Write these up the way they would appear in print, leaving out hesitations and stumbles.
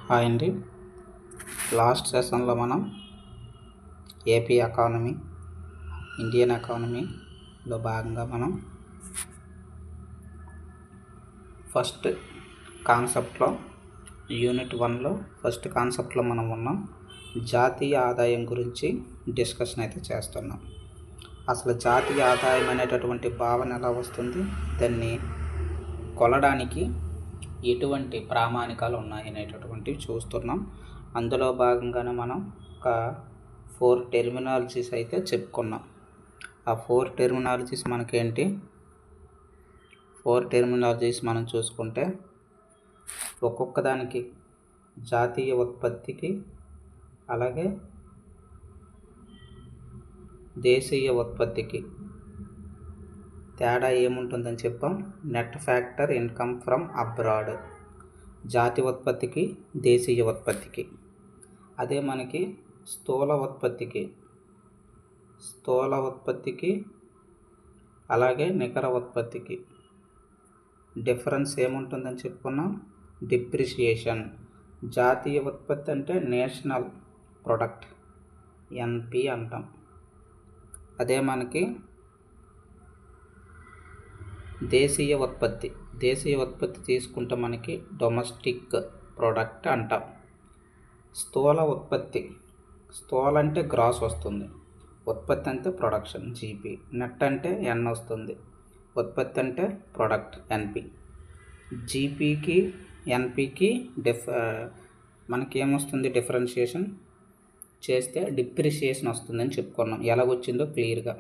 Hi అండి. Last సెషన్లో మనం ఏపీ ఎకానమీ, ఇండియన్ ఎకానమీలో భాగంగా మనం ఫస్ట్ కాన్సెప్ట్లో యూనిట్ 1లో ఫస్ట్ కాన్సెప్ట్లో మనం ఉన్నాం. జాతీయ ఆదాయం గురించి డిస్కషన్ అయితే చేస్తున్నాం. అసలు జాతీయ ఆదాయం అనేటటువంటి భావన ఎలా వస్తుంది, దాన్ని కొలడానికి ఎటువంటి ప్రామాణికాలు ఉన్నాయి అనేటటువంటివి చూస్తున్నాం. అందులో భాగంగానే మనం ఒక 4 టెర్మినాలజీస్ అయితే చెప్పుకున్నాం. ఆ 4 టెర్మినాలజీస్ మనకేంటి, 4 టెర్మినాలజీస్ మనం చూసుకుంటే ఒక్కొక్క దానికి జాతీయ ఉత్పత్తికి అలాగే దేశీయ ఉత్పత్తికి తేడా ఏముంటుందని చెప్పాం. Net factor income from abroad, జాతీయ ఉత్పత్తికి దేశీయ ఉత్పత్తికి. అదే మనకి స్థూల ఉత్పత్తికి అలాగే నికర ఉత్పత్తికి డిఫరెన్స్ ఏముంటుందని చెప్పుకున్నాం. డిప్రిషియేషన్. జాతీయ ఉత్పత్తి అంటే నేషనల్ ప్రొడక్ట్, ఎన్పి అంటాం. అదే మనకి దేశీయ ఉత్పత్తి తీసుకుంటే మనకి డొమెస్టిక్ ప్రోడక్ట్ అంటాం. స్థూల అంటే గ్రాస్ వస్తుంది, ఉత్పత్తి అంటే ప్రొడక్షన్ జీపీ, నెట్ అంటే ఎన్ వస్తుంది, ఉత్పత్తి అంటే ప్రొడక్ట్ ఎన్పి. జీపీకి ఎన్పికి మనకేమొస్తుంది, డిఫరెన్షియేషన్ చేస్తే డిప్రిషియేషన్ వస్తుందని చెప్పుకున్నాం. ఎలాగొచ్చిందో క్లియర్గా.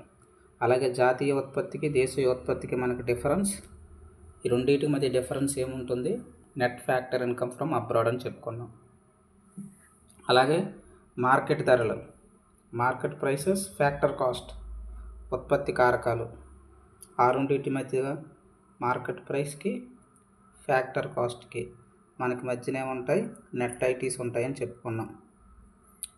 అలాగే జాతీయ ఉత్పత్తికి దేశీయ ఉత్పత్తికి మనకి డిఫరెన్స్, ఈ రెండింటి మధ్య డిఫరెన్స్ ఏముంటుంది, net factor income from abroad అని చెప్పుకున్నాం. అలాగే మార్కెట్ ధరలు, మార్కెట్ ప్రైసెస్, ఫ్యాక్టర్ కాస్ట్, ఉత్పత్తి కారకాలు. ఆ రెండింటి మధ్య మార్కెట్ ప్రైస్కి ఫ్యాక్టర్ కాస్ట్కి మనకి మధ్యనే ఉంటాయి నెట్ ఐటీస్ ఉంటాయని చెప్పుకున్నాం.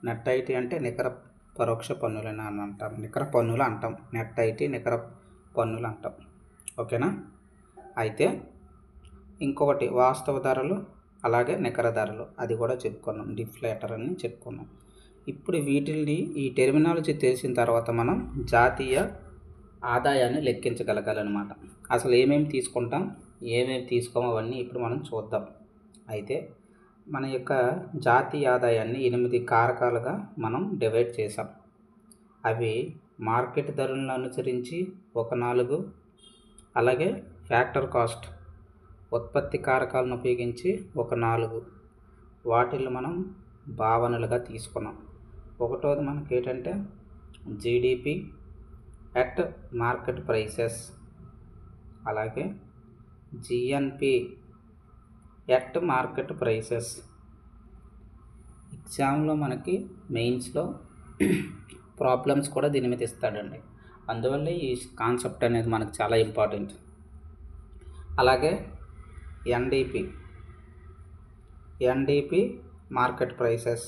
నెట్ ఐటీ అంటే నికర పరోక్ష పన్నులని అంటాం, నికర పన్నులు అంటాం. నెట్ ఐటీ నికర పన్నులు అంటాం. ఓకేనా. అయితే ఇంకొకటి వాస్తవ ధరలు అలాగే నికర ధరలు, అది కూడా చెప్పుకున్నాం, డిఫ్లేటర్ అని చెప్పుకున్నాం. ఇప్పుడు వీటిని, ఈ టెర్మినాలజీ తెలిసిన తర్వాత మనం జాతీయ ఆదాయాన్ని లెక్కించగలగాలన్నమాట. అసలు ఏమేమి తీసుకుంటాం, ఏమేమి తీసుకోమో అవన్నీ ఇప్పుడు మనం చూద్దాం. అయితే మన యొక్క జాతీయ ఆదాయాన్ని 8 కారకాలుగా మనం డివైడ్ చేసాం. అవి మార్కెట్ ధరలను అనుసరించి ఒక 4, అలాగే ఫ్యాక్టర్ కాస్ట్, ఉత్పత్తి కారకాలను ఉపయోగించి ఒక 4, వాటిల్లో మనం భావనలుగా తీసుకున్నాం. ఒకటోది మనకి ఏంటంటే జీడిపి ఎట్ మార్కెట్ ప్రైసెస్, అలాగే జిఎన్పి ఎట్ మార్కెట్ ప్రైసెస్. ఎగ్జామ్లో మనకి మెయిన్స్లో ప్రాబ్లమ్స్ కూడా దీని మీద ఇస్తాడండి, అందువల్ల ఈ కాన్సెప్ట్ అనేది మనకు చాలా ఇంపార్టెంట్. అలాగే NDP market prices,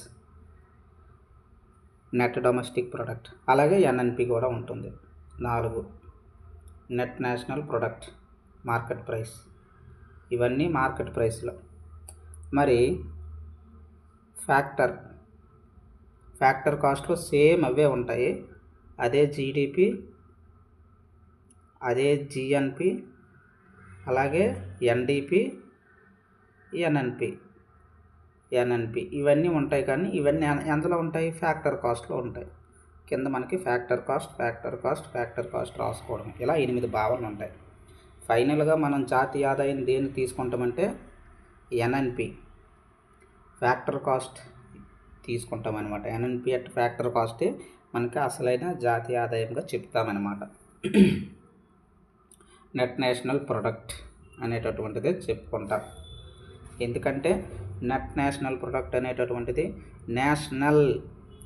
net domestic product. అలాగే ఎన్ఎన్పి కూడా ఉంటుంది. 4 net national product, market price. ఇవన్నీ మార్కెట్ ప్రైస్లో. మరి ఫ్యాక్టర్ కాస్ట్లో సేమ్ అవే ఉంటాయి. అదే జీడిపి, అదే జిఎన్పి, అలాగే ఎన్డిపి, ఎన్ఎన్పి ఇవన్నీ ఉంటాయి. కానీ ఇవన్నీ ఎంతలో ఉంటాయి, ఫ్యాక్టర్ కాస్ట్లో ఉంటాయి. కింద మనకి ఫ్యాక్టర్ కాస్ట్ రాసుకోవడం. ఇలా 8 భావనలు ఉంటాయి. ఫైనల్గా మనం జాతీయ ఆదాయం దేన్ని తీసుకుంటామంటే ఎన్ఎన్పి ఫ్యాక్టర్ కాస్ట్ తీసుకుంటామన్నమాట. ఎన్ఎన్పి అట్ ఫ్యాక్టర్ కాస్టే మనకి అసలైన జాతీయ ఆదాయంగా చెప్తామన్నమాట. నెట్ నేషనల్ ప్రొడక్ట్ అనేటటువంటిది చెప్పుకుంటాం. ఎందుకంటే నెట్ నేషనల్ ప్రొడక్ట్ అనేటటువంటిది, నేషనల్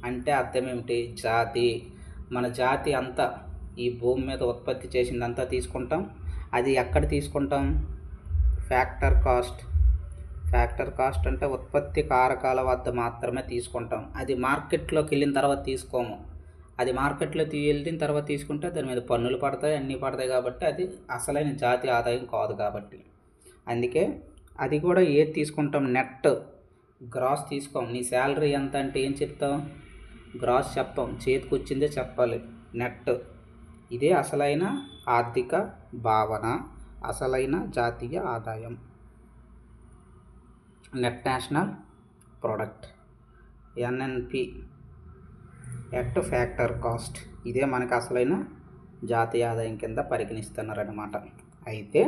అంటే అర్థం ఏమిటి, జాతి. మన జాతి అంతా, ఈ భూమి మీద ఉత్పత్తి చేసిందంతా తీసుకుంటాం. అది ఎక్కడ తీసుకుంటాం, ఫ్యాక్టర్ కాస్ట్ అంటే ఉత్పత్తి కారకాల వద్ద మాత్రమే తీసుకుంటాం. అది మార్కెట్లోకి వెళ్ళిన తర్వాత తీసుకోము. అది మార్కెట్లోకి వెళ్ళిన తర్వాత తీసుకుంటే దాని మీద పన్నులు పడతాయి, అన్నీ పడతాయి. కాబట్టి అది అసలైన జాతీయ ఆదాయం కాదు. కాబట్టి అందుకే అది కూడా ఏది తీసుకుంటాం, గ్రాస్ తీసుకోం. నీ శాలరీ ఎంత అంటే ఏం చెప్తావు? గ్రాస్ చెప్పం, చేతికి వచ్చిందే చెప్పాలి, నెట్. ఇదే అసలైన ఆర్థిక భావన, అసలైన జాతీయ ఆదాయం, net national product, NNP, at factor cost. ఇదే మనకు అసలైన జాతీయ ఆదాయం కింద పరిగణిస్తున్నారన్నమాట. అయితే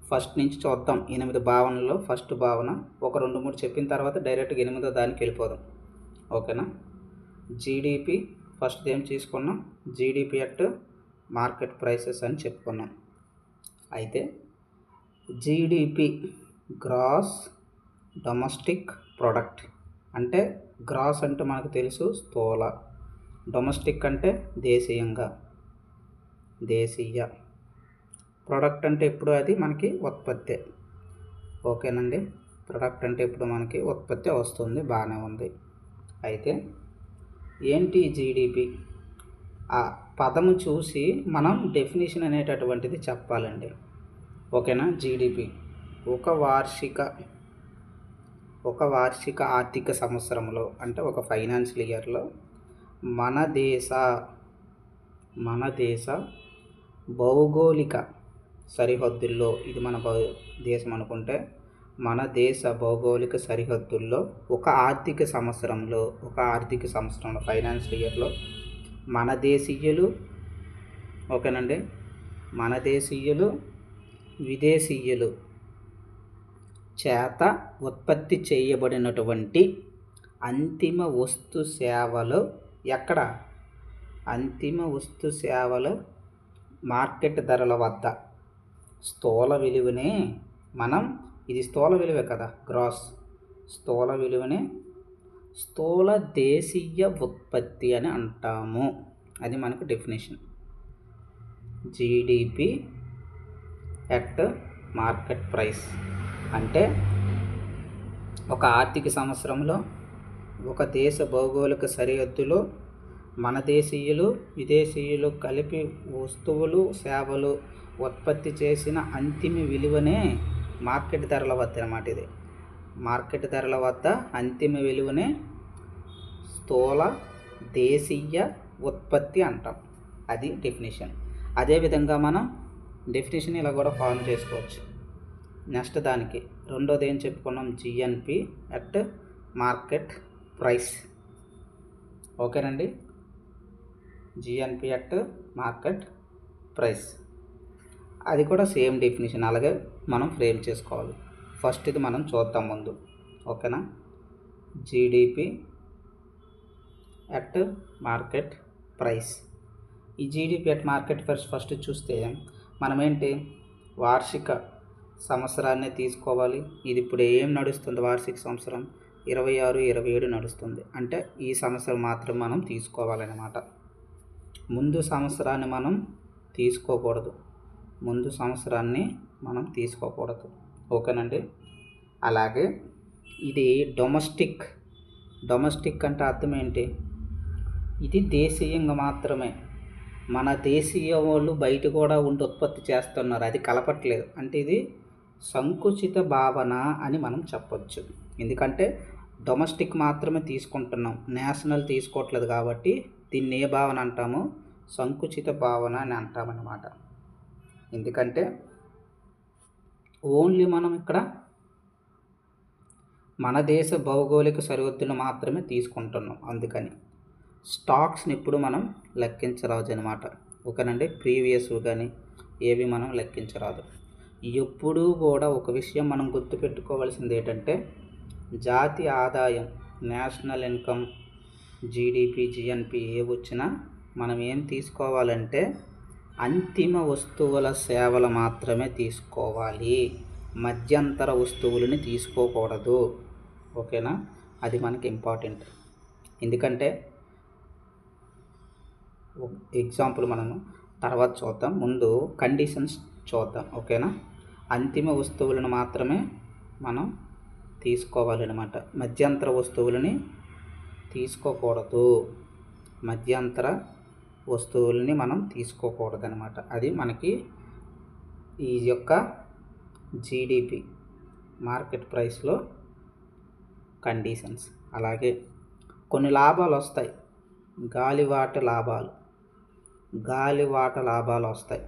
ఫస్ట్ నుంచి చూద్దాం. 8 భావనల్లో ఫస్ట్ భావన ఒక 2-3 చెప్పిన తర్వాత డైరెక్ట్గా 8వ దానికి వెళ్ళిపోదాం. ఓకేనా? జీడిపి ఫస్ట్ ఏం తీసుకున్నాం? జీడిపి అట్ మార్కెట్ ప్రైసెస్ అని చెప్పుకున్నాం. అయితే జీడిపి గ్రాస్ డొమెస్టిక్ ప్రొడక్ట్ అంటే, గ్రాస్ అంటే మనకు తెలుసు స్థూల, డొమెస్టిక్ అంటే దేశీయ, ప్రొడక్ట్ అంటే ఎప్పుడు అది మనకి ఉత్పత్తి. ఓకేనండి? ప్రొడక్ట్ అంటే ఇప్పుడు మనకి ఉత్పత్తి వస్తుంది, బాగానే ఉంది. అయితే ఏంటి జీడిపి? ఆ పదము చూసి మనం డెఫినేషన్ అనేటటువంటిది చెప్పాలండి. ఓకేనా? జీడిపి ఒక వార్షిక ఆర్థిక సంవత్సరంలో, అంటే ఒక ఫైనాన్షియల్ ఇయర్లో మన దేశ భౌగోళిక సరిహద్దుల్లో, ఇది మన దేశం అనుకుంటే మన దేశ భౌగోళిక సరిహద్దుల్లో ఒక ఆర్థిక సంవత్సరంలో ఫైనాన్షియల్ ఇయర్లో మన దేశీయులు, ఓకేనండి, మన దేశీయులు విదేశీయులు చేత ఉత్పత్తి చేయబడినటువంటి అంతిమ వస్తు సేవలు ఎక్కడ? అంతిమ వస్తు సేవలు మార్కెట్ ధరల వద్ద స్థూల విలువనే మనం, ఇది స్థూల విలువే కదా, గ్రాస్, స్థూల విలువనే స్థూల దేశీయ ఉత్పత్తి అని అంటాము. అది మనకు definition. GDP at market price అంటే ఒక ఆర్థిక సంవత్సరంలో ఒక దేశ భౌగోళిక సరిహద్దులో మన దేశీయులు విదేశీయులు కలిపి వస్తువులు సేవలు ఉత్పత్తి చేసిన అంతిమ విలువనే మార్కెట్ ధరల వద్ద అన్నమాట. ఇది మార్కెట్ ధరల వద్ద అంతిమ విలువనే స్థూల దేశీయ ఉత్పత్తి అంటాం. అది డెఫినేషన్. అదేవిధంగా మనం డెఫినేషన్ ఇలా కూడా ఫార్మ్ చేసుకోవచ్చు. నెక్స్ట్ దానికి రెండోది ఏం చెప్పుకున్నాం? GNP at market price. ఓకేనండి? జిఎన్పి అట్ మార్కెట్ ప్రైస్, అది కూడా సేమ్ డెఫినేషన్, అలాగే మనం ఫ్రేమ్ చేసుకోవాలి. ఫస్ట్ ఇది మనం చూద్దాం ముందు. ఓకేనా? GDP at market price. ఈ GDP at market price first చూస్తే మనం ఏంటి, వార్షిక సంవత్సరాన్ని తీసుకోవాలి. ఇది ఇప్పుడు ఏం నడుస్తుంది? వార్షిక సంవత్సరం 26-27 నడుస్తుంది. అంటే ఈ సంవత్సరం మాత్రం మనం తీసుకోవాలన్నమాట. ముందు సంవత్సరాన్ని మనం తీసుకోకూడదు. ఓకేనండి? అలాగే ఇది డొమెస్టిక్ అంటే అర్థం ఏంటి? ఇది దేశీయంగా మాత్రమే, మన దేశీయ వాళ్ళు బయట కూడా ఉండి ఉత్పత్తి చేస్తున్నారు, అది కలపట్లేదు. అంటే ఇది సంకుచిత భావన అని మనం చెప్పొచ్చు. ఎందుకంటే డొమెస్టిక్ మాత్రమే తీసుకుంటున్నాం, నేషనల్ తీసుకోవట్లేదు. కాబట్టి దీన్ని ఏ భావన అంటాము? సంకుచిత భావన అని అంటామన్నమాట. ఎందుకంటే ఓన్లీ మనం ఇక్కడ మన దేశ భౌగోళిక సరిహద్దులు మాత్రమే తీసుకుంటున్నాం. అందుకని స్టాక్స్ని ఎప్పుడు మనం లెక్కించరాదు అనమాట. ఓకేనండి? ప్రీవియస్ కానీ ఏవి మనం లెక్కించరాదు. ఎప్పుడూ కూడా ఒక విషయం మనం గుర్తుపెట్టుకోవాల్సింది ఏంటంటే, జాతీయ ఆదాయం, నేషనల్ ఇన్కమ్, జీడిపి, జిఎన్పి ఏ వచ్చినా మనం ఏం తీసుకోవాలంటే అంతిమ వస్తువుల సేవలు మాత్రమే తీసుకోవాలి, మధ్యంతర వస్తువులని తీసుకోకూడదు. ఓకేనా? అది మనకి ఇంపార్టెంట్. ఎందుకంటే ఎగ్జాంపుల్ మనము తర్వాత చూద్దాం, ముందు కండిషన్స్ చూద్దాం. ఓకేనా? అంతిమ వస్తువులను మాత్రమే మనం తీసుకోవాలన్నమాట, మధ్యంతర వస్తువులని తీసుకోకూడదు. మనం తీసుకోకూడదనమాట. అది మనకి ఈ యొక్క జీడిపి మార్కెట్ ప్రైస్లో కండిషన్స్. అలాగే కొన్ని లాభాలు వస్తాయి, గాలివాట లాభాలు వస్తాయి.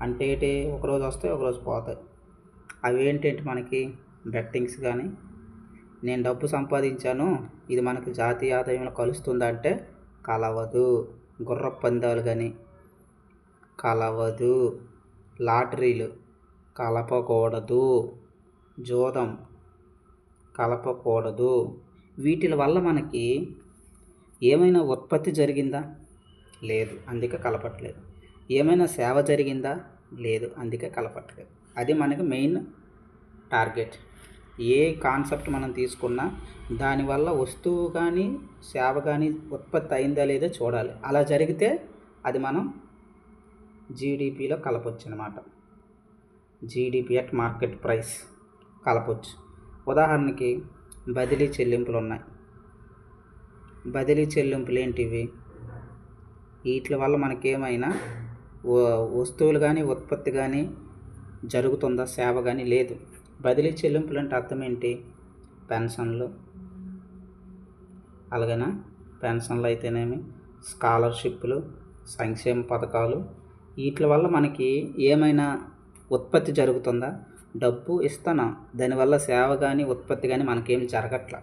అంటే ఏంటి, ఒకరోజు వస్తాయి ఒకరోజు పోతాయి. అవి ఏంటంటే మనకి బెట్టింగ్స్ కానీ, నేను డబ్బు సంపాదించాను ఇది మనకి జాతీయ ఆదాయంలో కలుస్తుందంటే కలవదు. గుర్రపు పందాలు కానీ కలవదు, లాటరీలు కలపకూడదు, జోదం కలపకూడదు. వీటి వల్ల మనకి ఏమైనా ఉత్పత్తి జరిగిందా? లేదు, అందుకే కలపట్లేదు. ఏమైనా సేవ జరిగిందా? లేదు, అందుకే కలపట్లేదు. అది మనకి మెయిన్ టార్గెట్. ఏ కాన్సెప్ట్ మనం తీసుకున్నా దానివల్ల వస్తువు కానీ సేవ కానీ ఉత్పత్తి అయిందా లేదో చూడాలి. అలా జరిగితే అది మనం జీడిపిలో కలపొచ్చు అనమాట. జీడిపి అట్ మార్కెట్ ప్రైస్ కలపొచ్చు. ఉదాహరణకి బదిలీ చెల్లింపులు ఉన్నాయి. బదిలీ చెల్లింపులు ఏంటివి? వీటి వల్ల మనకేమైనా వస్తువులు కానీ ఉత్పత్తి కానీ జరుగుతుందా, సేవ కానీ లేదు. బదిలీ చెల్లింపులు అంటే అర్థం ఏంటి? పెన్షన్లు, అలాగేనా పెన్షన్లు అయితేనేమి, స్కాలర్షిప్లు, సంక్షేమ పథకాలు, వీటి వల్ల మనకి ఏమైనా ఉత్పత్తి జరుగుతుందా? డబ్బు ఇస్తానా, దానివల్ల సేవ కానీ ఉత్పత్తి కానీ మనకేం జరగట్లా.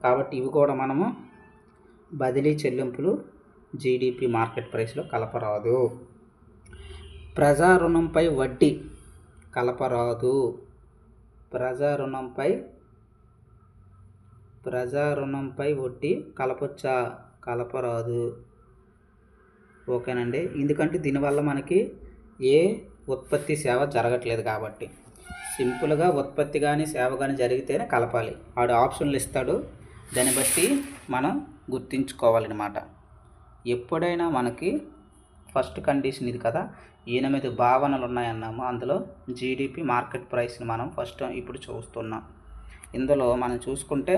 కాబట్టి ఇవి కూడా మనము బదిలీ చెల్లింపులు జీడిపి మార్కెట్ ప్రైస్లో కలపరాదు. ప్రజా రుణంపై వడ్డీ కలపరాదు. ప్రజా రుణంపై వడ్డీ కలపొచ్చా? కలపరాదు. ఓకేనండి. ఎందుకంటే దీనివల్ల మనకి ఏ ఉత్పత్తి సేవ జరగట్లేదు కాబట్టి. సింపుల్గా ఉత్పత్తి కానీ సేవ కానీ జరిగితేనే కలపాలి. వాడు ఆప్షన్లు ఇస్తాడు, దాన్ని బట్టి మనం గుర్తించుకోవాలన్నమాట. ఎప్పుడైనా మనకి ఫస్ట్ కండిషన్ ఇది కదా, 8 భావనలు ఉన్నాయన్నాము. అందులో జీడిపి మార్కెట్ ప్రైస్ని మనం ఫస్ట్ ఇప్పుడు చూస్తున్నాం. ఇందులో మనం చూసుకుంటే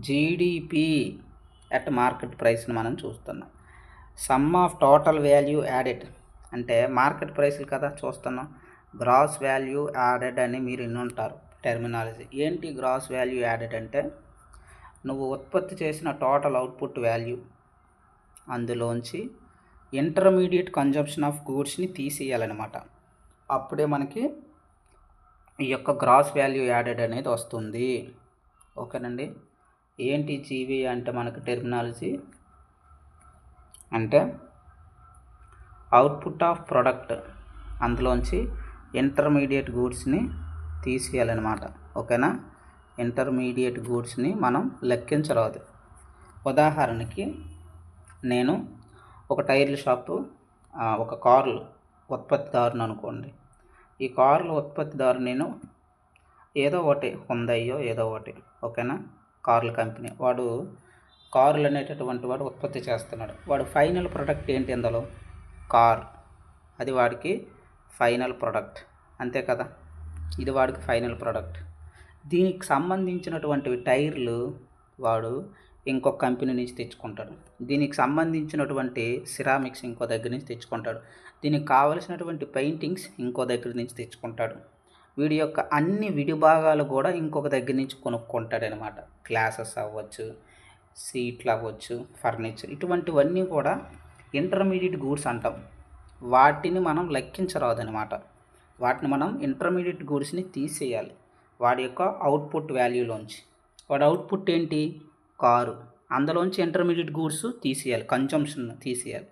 జీడిపి అట్ మార్కెట్ ప్రైస్ని మనం చూస్తున్నాం. Some of total value added అంటే మార్కెట్ ప్రైస్లు కదా చూస్తున్నాం. గ్రాస్ వాల్యూ యాడెడ్ అని మీరు వినుంటారు టెర్మినాలజీ. ఏంటి గ్రాస్ వాల్యూ యాడెడ్ అంటే, నువ్వు ఉత్పత్తి చేసిన టోటల్ అవుట్పుట్ వాల్యూ అందులోంచి ఇంటర్మీడియట్ కన్జంప్షన్ ఆఫ్ గూడ్స్ని తీసేయాలన్నమాట. అప్పుడే మనకి ఈ యొక్క గ్రాస్ వాల్యూ యాడెడ్ అనేది వస్తుంది. ఓకేనండి. ఏంటి జీవీ అంటే మనకి టెర్మినాలజీ అంటే అవుట్పుట్ ఆఫ్ ప్రొడక్ట్ అందులోంచి ఇంటర్మీడియట్ గూడ్స్ని తీసేయాలన్నమాట. ఓకేనా. ఇంటర్మీడియట్ గూడ్స్ని మనం లెక్కించరాదు. ఉదాహరణకి నేను ఒక టైర్ల షాపు, ఒక కార్లు ఉత్పత్తిదారుని అనుకోండి. ఈ కార్ల ఉత్పత్తిదారు నేను ఏదో ఒకటి హుందాయో ఏదో ఒకటి, ఓకేనా, కార్ల కంపెనీ వాడు కార్లు అనేటటువంటి వాడు ఉత్పత్తి చేస్తున్నాడు. వాడు ఫైనల్ ప్రొడక్ట్ ఏంటి అందులో? కార్. అది వాడికి ఫైనల్ ప్రొడక్ట్, అంతే కదా. ఇది వాడికి ఫైనల్ ప్రొడక్ట్. దీనికి సంబంధించినటువంటి టైర్లు వాడు ఇంకొక కంపెనీ నుంచి తెచ్చుకుంటాడు. దీనికి సంబంధించినటువంటి సిరామిక్స్ ఇంకో దగ్గర నుంచి తెచ్చుకుంటాడు. దీనికి కావలసినటువంటి పెయింటింగ్స్ ఇంకో దగ్గర నుంచి తెచ్చుకుంటాడు. వీడి యొక్క అన్ని విడి భాగాలు కూడా ఇంకొక దగ్గర నుంచి కొనుక్కుంటాడు అనమాట. గ్లాసెస్ అవ్వచ్చు, సీట్లు అవ్వచ్చు, ఫర్నిచర్, ఇటువంటివన్నీ కూడా ఇంటర్మీడియట్ గూడ్స్ అంటాం. వాటిని మనం లెక్కించరాదు అనమాట. వాటిని మనం ఇంటర్మీడియట్ గూడ్స్ని తీసేయాలి వాడి యొక్క అవుట్పుట్ వాల్యూలోంచి. వాడి అవుట్పుట్ ఏంటి? కారు. అందులోంచి ఇంటర్మీడియట్ గూడ్స్ తీసేయాలి, కన్జంప్షన్ తీసేయాలి.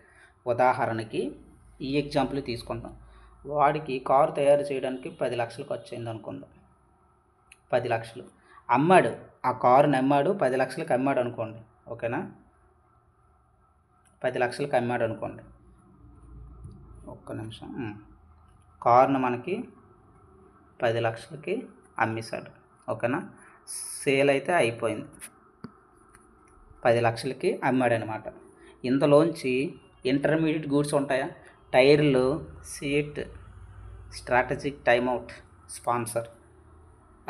ఉదాహరణకి ఈ ఎగ్జాంపుల్ తీసుకుందాం. వాడికి కారు తయారు చేయడానికి 10 లక్షలు ఖర్చు అయింది అనుకుందాం. 10 లక్షలు అమ్మాడు, ఆ కారుని అమ్మాడు, 10 లక్షలకి అమ్మాడు అనుకోండి. ఓకేనా. 10 లక్షలకి అమ్మాడు అనుకోండి. ఒక్క నిమిషం. కారును మనకి 10 లక్షలకి అమ్మేశాడు. ఓకేనా. సేల్ అయితే అయిపోయింది, 10 లక్షలకి అమ్మాడు అనమాట. ఇందులోంచి ఇంటర్మీడియట్ గూడ్స్ ఉంటాయా? టైర్లు, సీట్, స్ట్రాటజిక్ టైమ్అవుట్, స్పాన్సర్,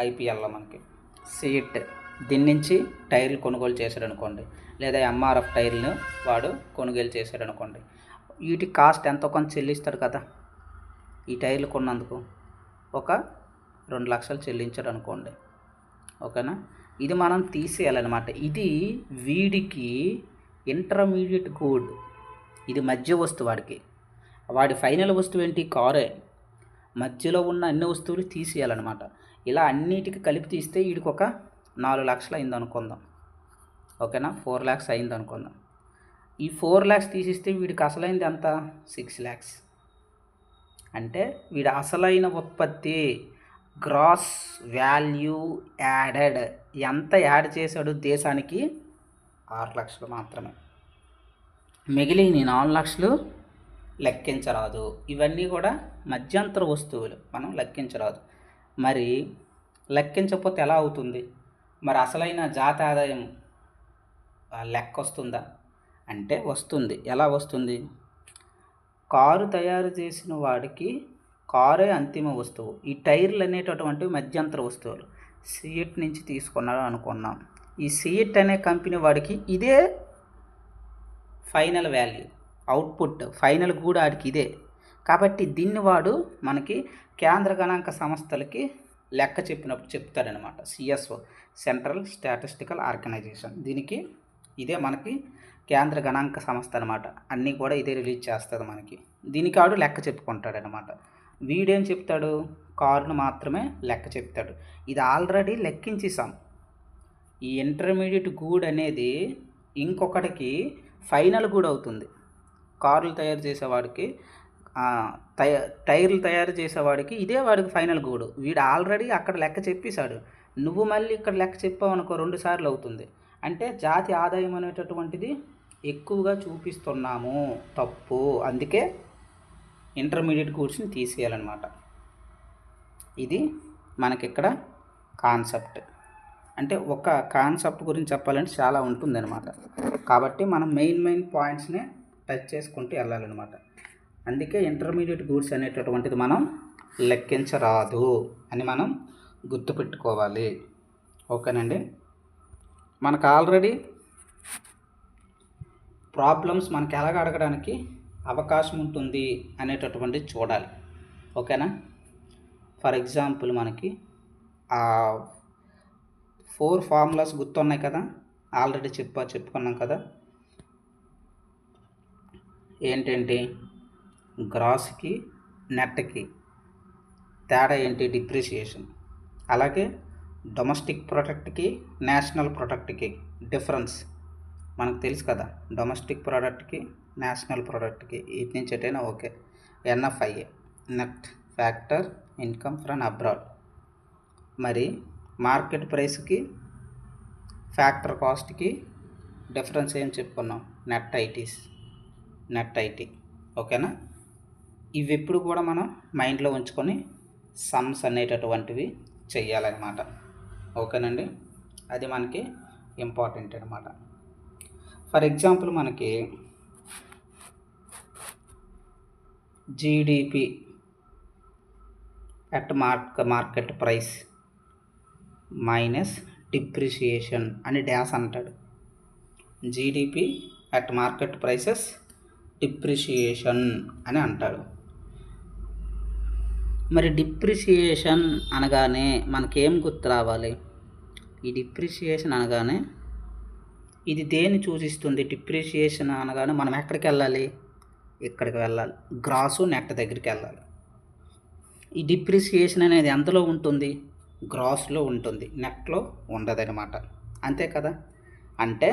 ఐపీఎల్లో మనకి సీట్, దీని నుంచి టైర్లు కొనుగోలు చేశాడు అనుకోండి, లేదా ఎంఆర్ఎఫ్ టైర్లను వాడు కొనుగోలు చేశాడు అనుకోండి. వీటి కాస్ట్ ఎంతో కొంత చెల్లిస్తాడు కదా. ఈ టైర్లు కొన్నందుకు ఒక 2 లక్షలు చెల్లించాడు అనుకోండి. ఓకేనా. ఇది మనం తీసేయాలన్నమాట. ఇది వీడికి ఇంటర్మీడియట్ గూడ్, ఇది మధ్య వస్తువు వాడి ఫైనల్ వస్తువు ఏంటి, కారే. మధ్యలో ఉన్న అన్ని వస్తువులు తీసేయాలన్నమాట. ఇలా అన్నిటికీ కలిపి తీస్తే వీడికి ఒక 4 లక్షలు అయింది అనుకుందాం. ఓకేనా, 4 lakhs అయింది అనుకుందాం. ఈ 4 lakhs తీసిస్తే వీడికి అసలైంది ఎంత, 6 lakhs. అంటే వీడి అసలైన ఉత్పత్తి గ్రాస్ వాల్యూ యాడెడ్ ఎంత యాడ్ చేశాడు దేశానికి, 6 లక్షలు మాత్రమే. మిగిలిన 4 లక్షలు లెక్కించరాదు. ఇవన్నీ కూడా మధ్యంతర వస్తువులు, మనం లెక్కించరాదు. మరి లెక్కించకపోతే ఎలా అవుతుంది, మరి అసలైన జాతి ఆదాయం లెక్క వస్తుందా అంటే వస్తుంది. ఎలా వస్తుంది, కారు తయారు చేసిన వాడికి కారే అంతిమ వస్తువు. ఈ టైర్లు అనేటటువంటివి మధ్యంతర వస్తువులు. సిఎట్ నుంచి తీసుకున్నాడు అనుకున్నాం. ఈ సిఎట్ అనే కంపెనీ వాడికి ఇదే ఫైనల్ వాల్యూ, అవుట్పుట్, ఫైనల్ కూడా వాడికి ఇదే. కాబట్టి దీన్ని వాడు మనకి కేంద్ర గణాంక సంస్థలకి లెక్క చెప్పినప్పుడు చెప్తాడనమాట. సిఎస్ఓ, సెంట్రల్ స్టాటిస్టికల్ ఆర్గనైజేషన్, దీనికి ఇదే మనకి కేంద్ర గణాంక సంస్థ అనమాట. అన్నీ కూడా ఇదే రిలీజ్ చేస్తుంది మనకి. దీనికి వాడు లెక్క చెప్పుకుంటాడనమాట. వీడేం చెప్తాడు, కారును మాత్రమే లెక్క చెప్తాడు. ఇది ఆల్రెడీ లెక్కించేసాం. ఈ ఇంటర్మీడియట్ గూడ్ అనేది ఇంకొకటికి ఫైనల్ గూడ్ అవుతుంది. కార్లు తయారు చేసేవాడికి, టైర్లు తయారు చేసేవాడికి ఇదే వాడికి ఫైనల్ గూడు. వీడు ఆల్రెడీ అక్కడ లెక్క చెప్పేశాడు. నువ్వు మళ్ళీ ఇక్కడ లెక్క చెప్పావు అనుకో, 2 సార్లు అవుతుంది. అంటే జాతి ఆదాయం అనేటటువంటిది ఎక్కువగా చూపిస్తున్నాము, తప్పు. అందుకే ఇంటర్మీడియట్ గూడ్స్ని తీసేయాలన్నమాట. ఇది మనకిక్కడ కాన్సెప్ట్. అంటే ఒక కాన్సెప్ట్ గురించి చెప్పాలంటే చాలా ఉంటుందన్నమాట. కాబట్టి మనం మెయిన్ పాయింట్స్ని టచ్ చేసుకుంటూ వెళ్ళాలన్నమాట. అందుకే ఇంటర్మీడియట్ గూడ్స్ అనేటటువంటిది మనం లెక్కించరాదు అని మనం గుర్తుపెట్టుకోవాలి. ఓకేనండి. మనకు ఆల్రెడీ ప్రాబ్లమ్స్ మనకి ఎలాగ అడగడానికి అవకాశం ఉంటుంది అనేటటువంటిది చూడాలి. ఓకేనా. ఫర్ ఎగ్జాంపుల్ మనకి 4 ఫార్ములాస్ గుర్తున్నాయి కదా, ఆల్రెడీ చెప్పుకున్నాం కదా. ఏంటంటే గ్రాస్కి నెట్కి తేడా ఏంటి, డిప్రిసియేషన్. అలాగే డొమెస్టిక్ ప్రొడక్ట్కి నేషనల్ ప్రొడక్ట్కి డిఫరెన్స్ మనకు తెలుసు కదా. డొమెస్టిక్ ప్రోడక్ట్కి నేషనల్ ప్రోడక్ట్కి ఇటు నుంచి ఎటైనా okay. NFIA, net factor income from abroad. మరి మార్కెట్ ప్రైస్కి ఫ్యాక్టర్ కాస్ట్కి డిఫరెన్స్ ఏం చెప్పుకున్నాం, నెట్ ఐటీ. ఓకేనా. ఇవి ఎప్పుడు కూడా మనం మైండ్లో ఉంచుకొని సమ్స్ అనేటటువంటివి చెయ్యాలన్నమాట. ఓకేనండి. అది మనకి ఇంపార్టెంట్ అనమాట. ఫర్ ఎగ్జాంపుల్ మనకి GDP at market price minus depreciation అని డాష్ అంటాడు. GDP at market prices depreciation అని అంటాడు. మరి డిప్రిసియేషన్ అనగానే మనకేం గుర్తు రావాలి, ఈ డిప్రిసియేషన్ అనగానే ఇది దేన్ని సూచిస్తుంది, డిప్రిసియేషన్ అనగానే మనం ఎక్కడికి వెళ్ళాలి, ఇక్కడికి వెళ్ళాలి, గ్రాసు నెట్ దగ్గరికి వెళ్ళాలి. ఈ డిప్రిసియేషన్ అనేది ఎంతలో ఉంటుంది, గ్రాస్లో ఉంటుంది, నెట్లో ఉండదన్నమాట. అంతే కదా. అంటే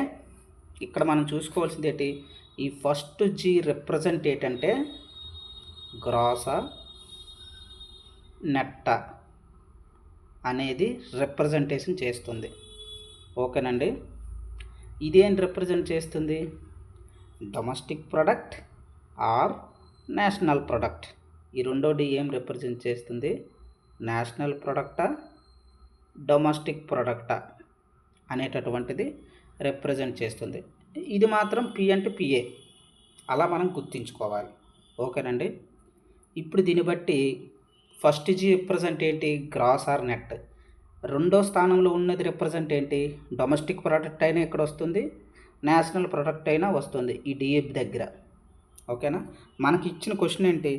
ఇక్కడ మనం చూసుకోవాల్సింది ఏంటి, ఈ ఫస్ట్ జీ రిప్రజెంట్ ఏంటంటే గ్రాసా నెట్ట అనేది రిప్రజెంటేషన్ చేస్తుంది. ఓకేనండి. ఇదేం రిప్రజెంట్ చేస్తుంది, domestic product are national product. ఈ రెండోది ఏం రిప్రజెంట్ చేస్తుంది, నేషనల్ ప్రొడక్టా డొమెస్టిక్ ప్రొడక్టా అనేటటువంటిది రిప్రజెంట్ చేస్తుంది. ఇది మాత్రం పి అంటే పిఏ, అలా మనం గుర్తుంచుకోవాలి. ఓకేనండి. ఇప్పుడు దీన్ని బట్టి ఫస్ట్ జీ రిప్రజెంట్ ఏంటి, గ్రాస్ ఆర్ నెట్. రెండో స్థానంలో ఉన్నది రిప్రజెంట్ ఏంటి, డొమెస్టిక్ ప్రోడక్ట్ అయినా ఇక్కడ వస్తుంది, నేషనల్ ప్రోడక్ట్ అయినా వస్తుంది ఈ డిఎఫ్ దగ్గర. ఓకేనా. మనకి ఇచ్చిన క్వశ్చన్ ఏంటి,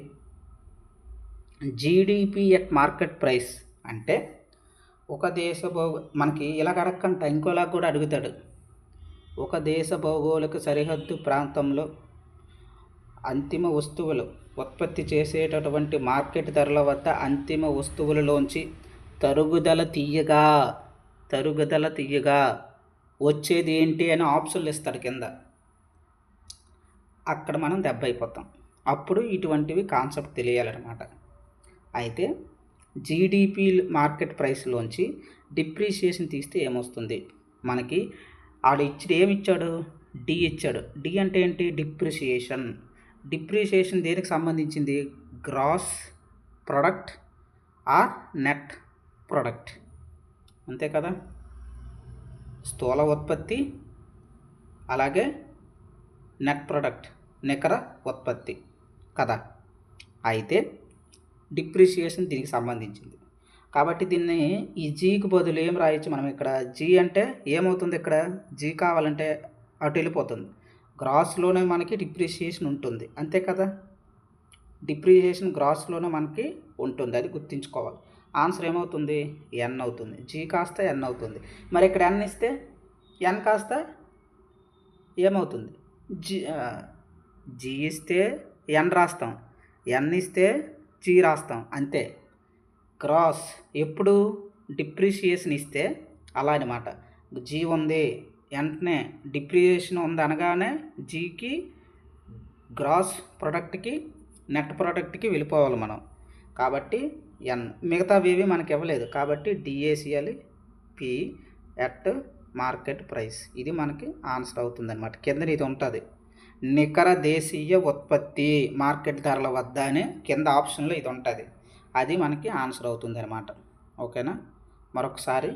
జీడిపి ఎట్ మార్కెట్ ప్రైస్ అంటే ఒక దేశ మనకి ఇలాగ అడగకంట ఇంకోలాగా కూడా అడుగుతాడు. ఒక దేశ భౌగోళిక సరిహద్దు ప్రాంతంలో అంతిమ వస్తువులు ఉత్పత్తి చేసేటటువంటి మార్కెట్ ధరల వద్ద అంతిమ వస్తువులలోంచి తరుగుదల తీయగా వచ్చేది ఏంటి అని ఆప్షన్లు ఇస్తాడు కింద. అక్కడ మనం దెబ్బ అయిపోతాం. అప్పుడు ఇటువంటివి కాన్సెప్ట్ తెలియాలన్నమాట. అయితే జీడిపి మార్కెట్ ప్రైస్లోంచి డిప్రిషియేషన్ తీస్తే ఏమొస్తుంది మనకి? ఆడు ఏమిచ్చాడు? డి ఇచ్చాడు. డి అంటే ఏంటి? డిప్రిషియేషన్. డిప్రిషియేషన్ దేనికి సంబంధించింది? Gross product or net product, అంతే కదా? స్థూల ఉత్పత్తి అలాగే నెట్ ప్రొడక్ట్ నికర ఉత్పత్తి కదా. అయితే డిప్రిషియేషన్ దీనికి సంబంధించింది కాబట్టి దీన్ని ఈ జీకి బదులు ఏం రాయొచ్చు మనం? ఇక్కడ జీ అంటే ఏమవుతుంది? ఇక్కడ జీ కావాలంటే అటు వెళ్ళిపోతుంది. గ్రాస్లోనే మనకి డిప్రిషియేషన్ ఉంటుంది, అంతే కదా? డిప్రిషియేషన్ గ్రాస్లోనే మనకి ఉంటుంది, అది గుర్తుంచుకోవాలి. ఆన్సర్ ఏమవుతుంది? ఎన్ అవుతుంది. జీ కాస్త ఎన్ అవుతుంది. మరి ఇక్కడ ఎన్ ఇస్తే ఎన్ కాస్త ఏమవుతుంది? జీ ఇస్తే ఎన్ రాస్తాం, ఎన్ ఇస్తే జీ రాస్తాం, అంతే. క్రాస్ ఎప్పుడు డిప్రిషియేషన్ ఇస్తే అలా అనమాట. జీ ఉంది వెంటనే డిప్రిషియేషన్ ఉంది అనగానే జీకి గ్రాస్ ప్రొడక్ట్కి నెట్ ప్రొడక్ట్కి వెళ్ళిపోవాలి మనం. కాబట్టి ఎన్, మిగతావేవి మనకి ఇవ్వలేదు కాబట్టి డిఏసిఎల్ పి ఎట్ మార్కెట్ ప్రైస్, ఇది మనకి ఆన్సర్ అవుతుంది అనమాట. కింద ఇది ఉంటుంది, నికర దేశీయ ఉత్పత్తి మార్కెట్ ధరల వద్ద అనే కింద ఆప్షన్లో ఇది ఉంటుంది, అది మనకి ఆన్సర్ అవుతుంది అనమాట. ఓకేనా? మరొకసారి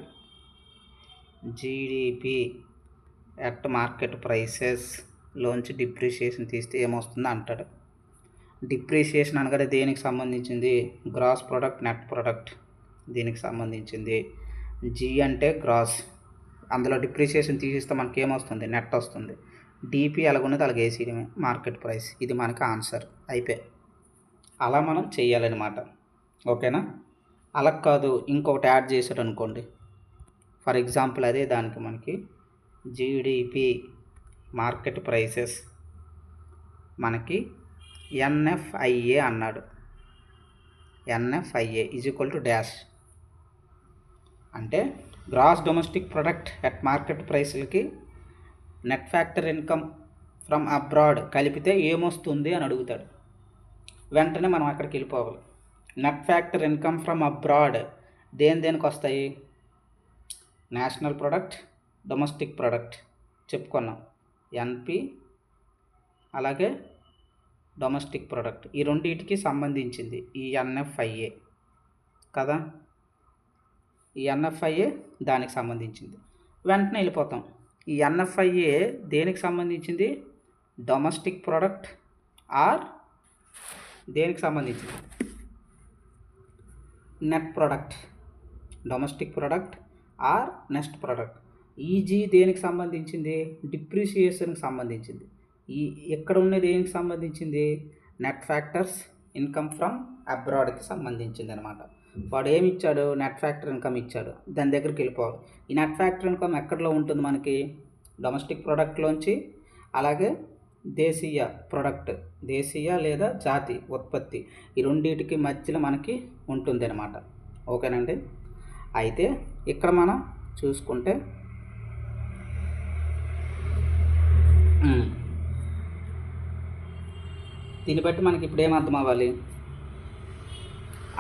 జీడిపి ఎట్ మార్కెట్ ప్రైసెస్లోంచి డిప్రిషియేషన్ తీస్తే ఏమొస్తుందో అంటాడు. డిప్రిషియేషన్ అనగానే దేనికి సంబంధించింది? గ్రాస్ ప్రొడక్ట్ నెట్ ప్రొడక్ట్ దీనికి సంబంధించింది. జీ అంటే గ్రాస్, అందులో డిప్రిషియేషన్ తీసిస్తే మనకి ఏమొస్తుంది? నెట్ వస్తుంది. డిపి ఎలాగున్నది అలాగే వేసేయడమే మార్కెట్ ప్రైస్, ఇది మనకి ఆన్సర్ అయిపోయి. అలా మనం చేయాలన్నమాట. ఓకేనా? అలా కాదు ఇంకొకటి యాడ్ చేశాడు అనుకోండి, ఫర్ ఎగ్జాంపుల్ అదే దానికి మనకి జీడిపి మార్కెట్ ప్రైసెస్ మనకి ఎన్ఎఫ్ఐఏ అన్నాడు. NFIA is equal to dash అంటే gross domestic product at market ప్రైస్లకి net factor income from abroad కలిపితే ఏమొస్తుంది అని అడుగుతాడు. వెంటనే మనం అక్కడికి వెళ్ళిపోవాలి. Net factor income from abroad దేనికి వస్తాయి? నేషనల్ ప్రొడక్ట్, డొమెస్టిక్ ప్రొడక్ట్ చెప్పుకున్నాం, ఎన్పి అలాగే డొమెస్టిక్ ప్రొడక్ట్, ఈ రెండింటికి సంబంధించింది ఈ ఎన్ఎఫ్ఐఏ కదా. ఈ ఎన్ఎఫ్ఐఏ దానికి సంబంధించింది. వెంటనే వెళ్ళిపోతాం. ఈ ఎన్ఎఫ్ఐఏ దేనికి సంబంధించింది? డొమెస్టిక్ ప్రొడక్ట్ ఆర్ దేనికి సంబంధించింది? Net product. Domestic product or net product. Easy దేనికి సంబంధించింది? డిప్రిషియేషన్కి సంబంధించింది. ఈ ఎక్కడ ఉన్నది దేనికి సంబంధించింది? నెట్ ఫ్యాక్టర్స్ ఇన్కమ్ ఫ్రమ్ అబ్రాడ్కి సంబంధించింది అనమాట. వాడు ఏమి ఇచ్చాడు? నెట్ ఫ్యాక్టర్ ఇన్కమ్ ఇచ్చాడు, దాని దగ్గరికి వెళ్ళిపోవాలి. ఈ నెట్ ఫ్యాక్టర్ ఇన్కమ్ ఎక్కడలో ఉంటుంది మనకి? డొమెస్టిక్ ప్రొడక్ట్లోంచి అలాగే దేశీయ ప్రొడక్ట్, దేశీయ లేదా జాతి ఉత్పత్తి, ఈ రెండింటికి మధ్యలో మనకి ఉంటుంది అనమాట. ఓకేనండి? అయితే ఇక్కడ మనం చూసుకుంటే దీన్ని బట్టి మనకి ఇప్పుడు ఏం అర్థం అవ్వాలి?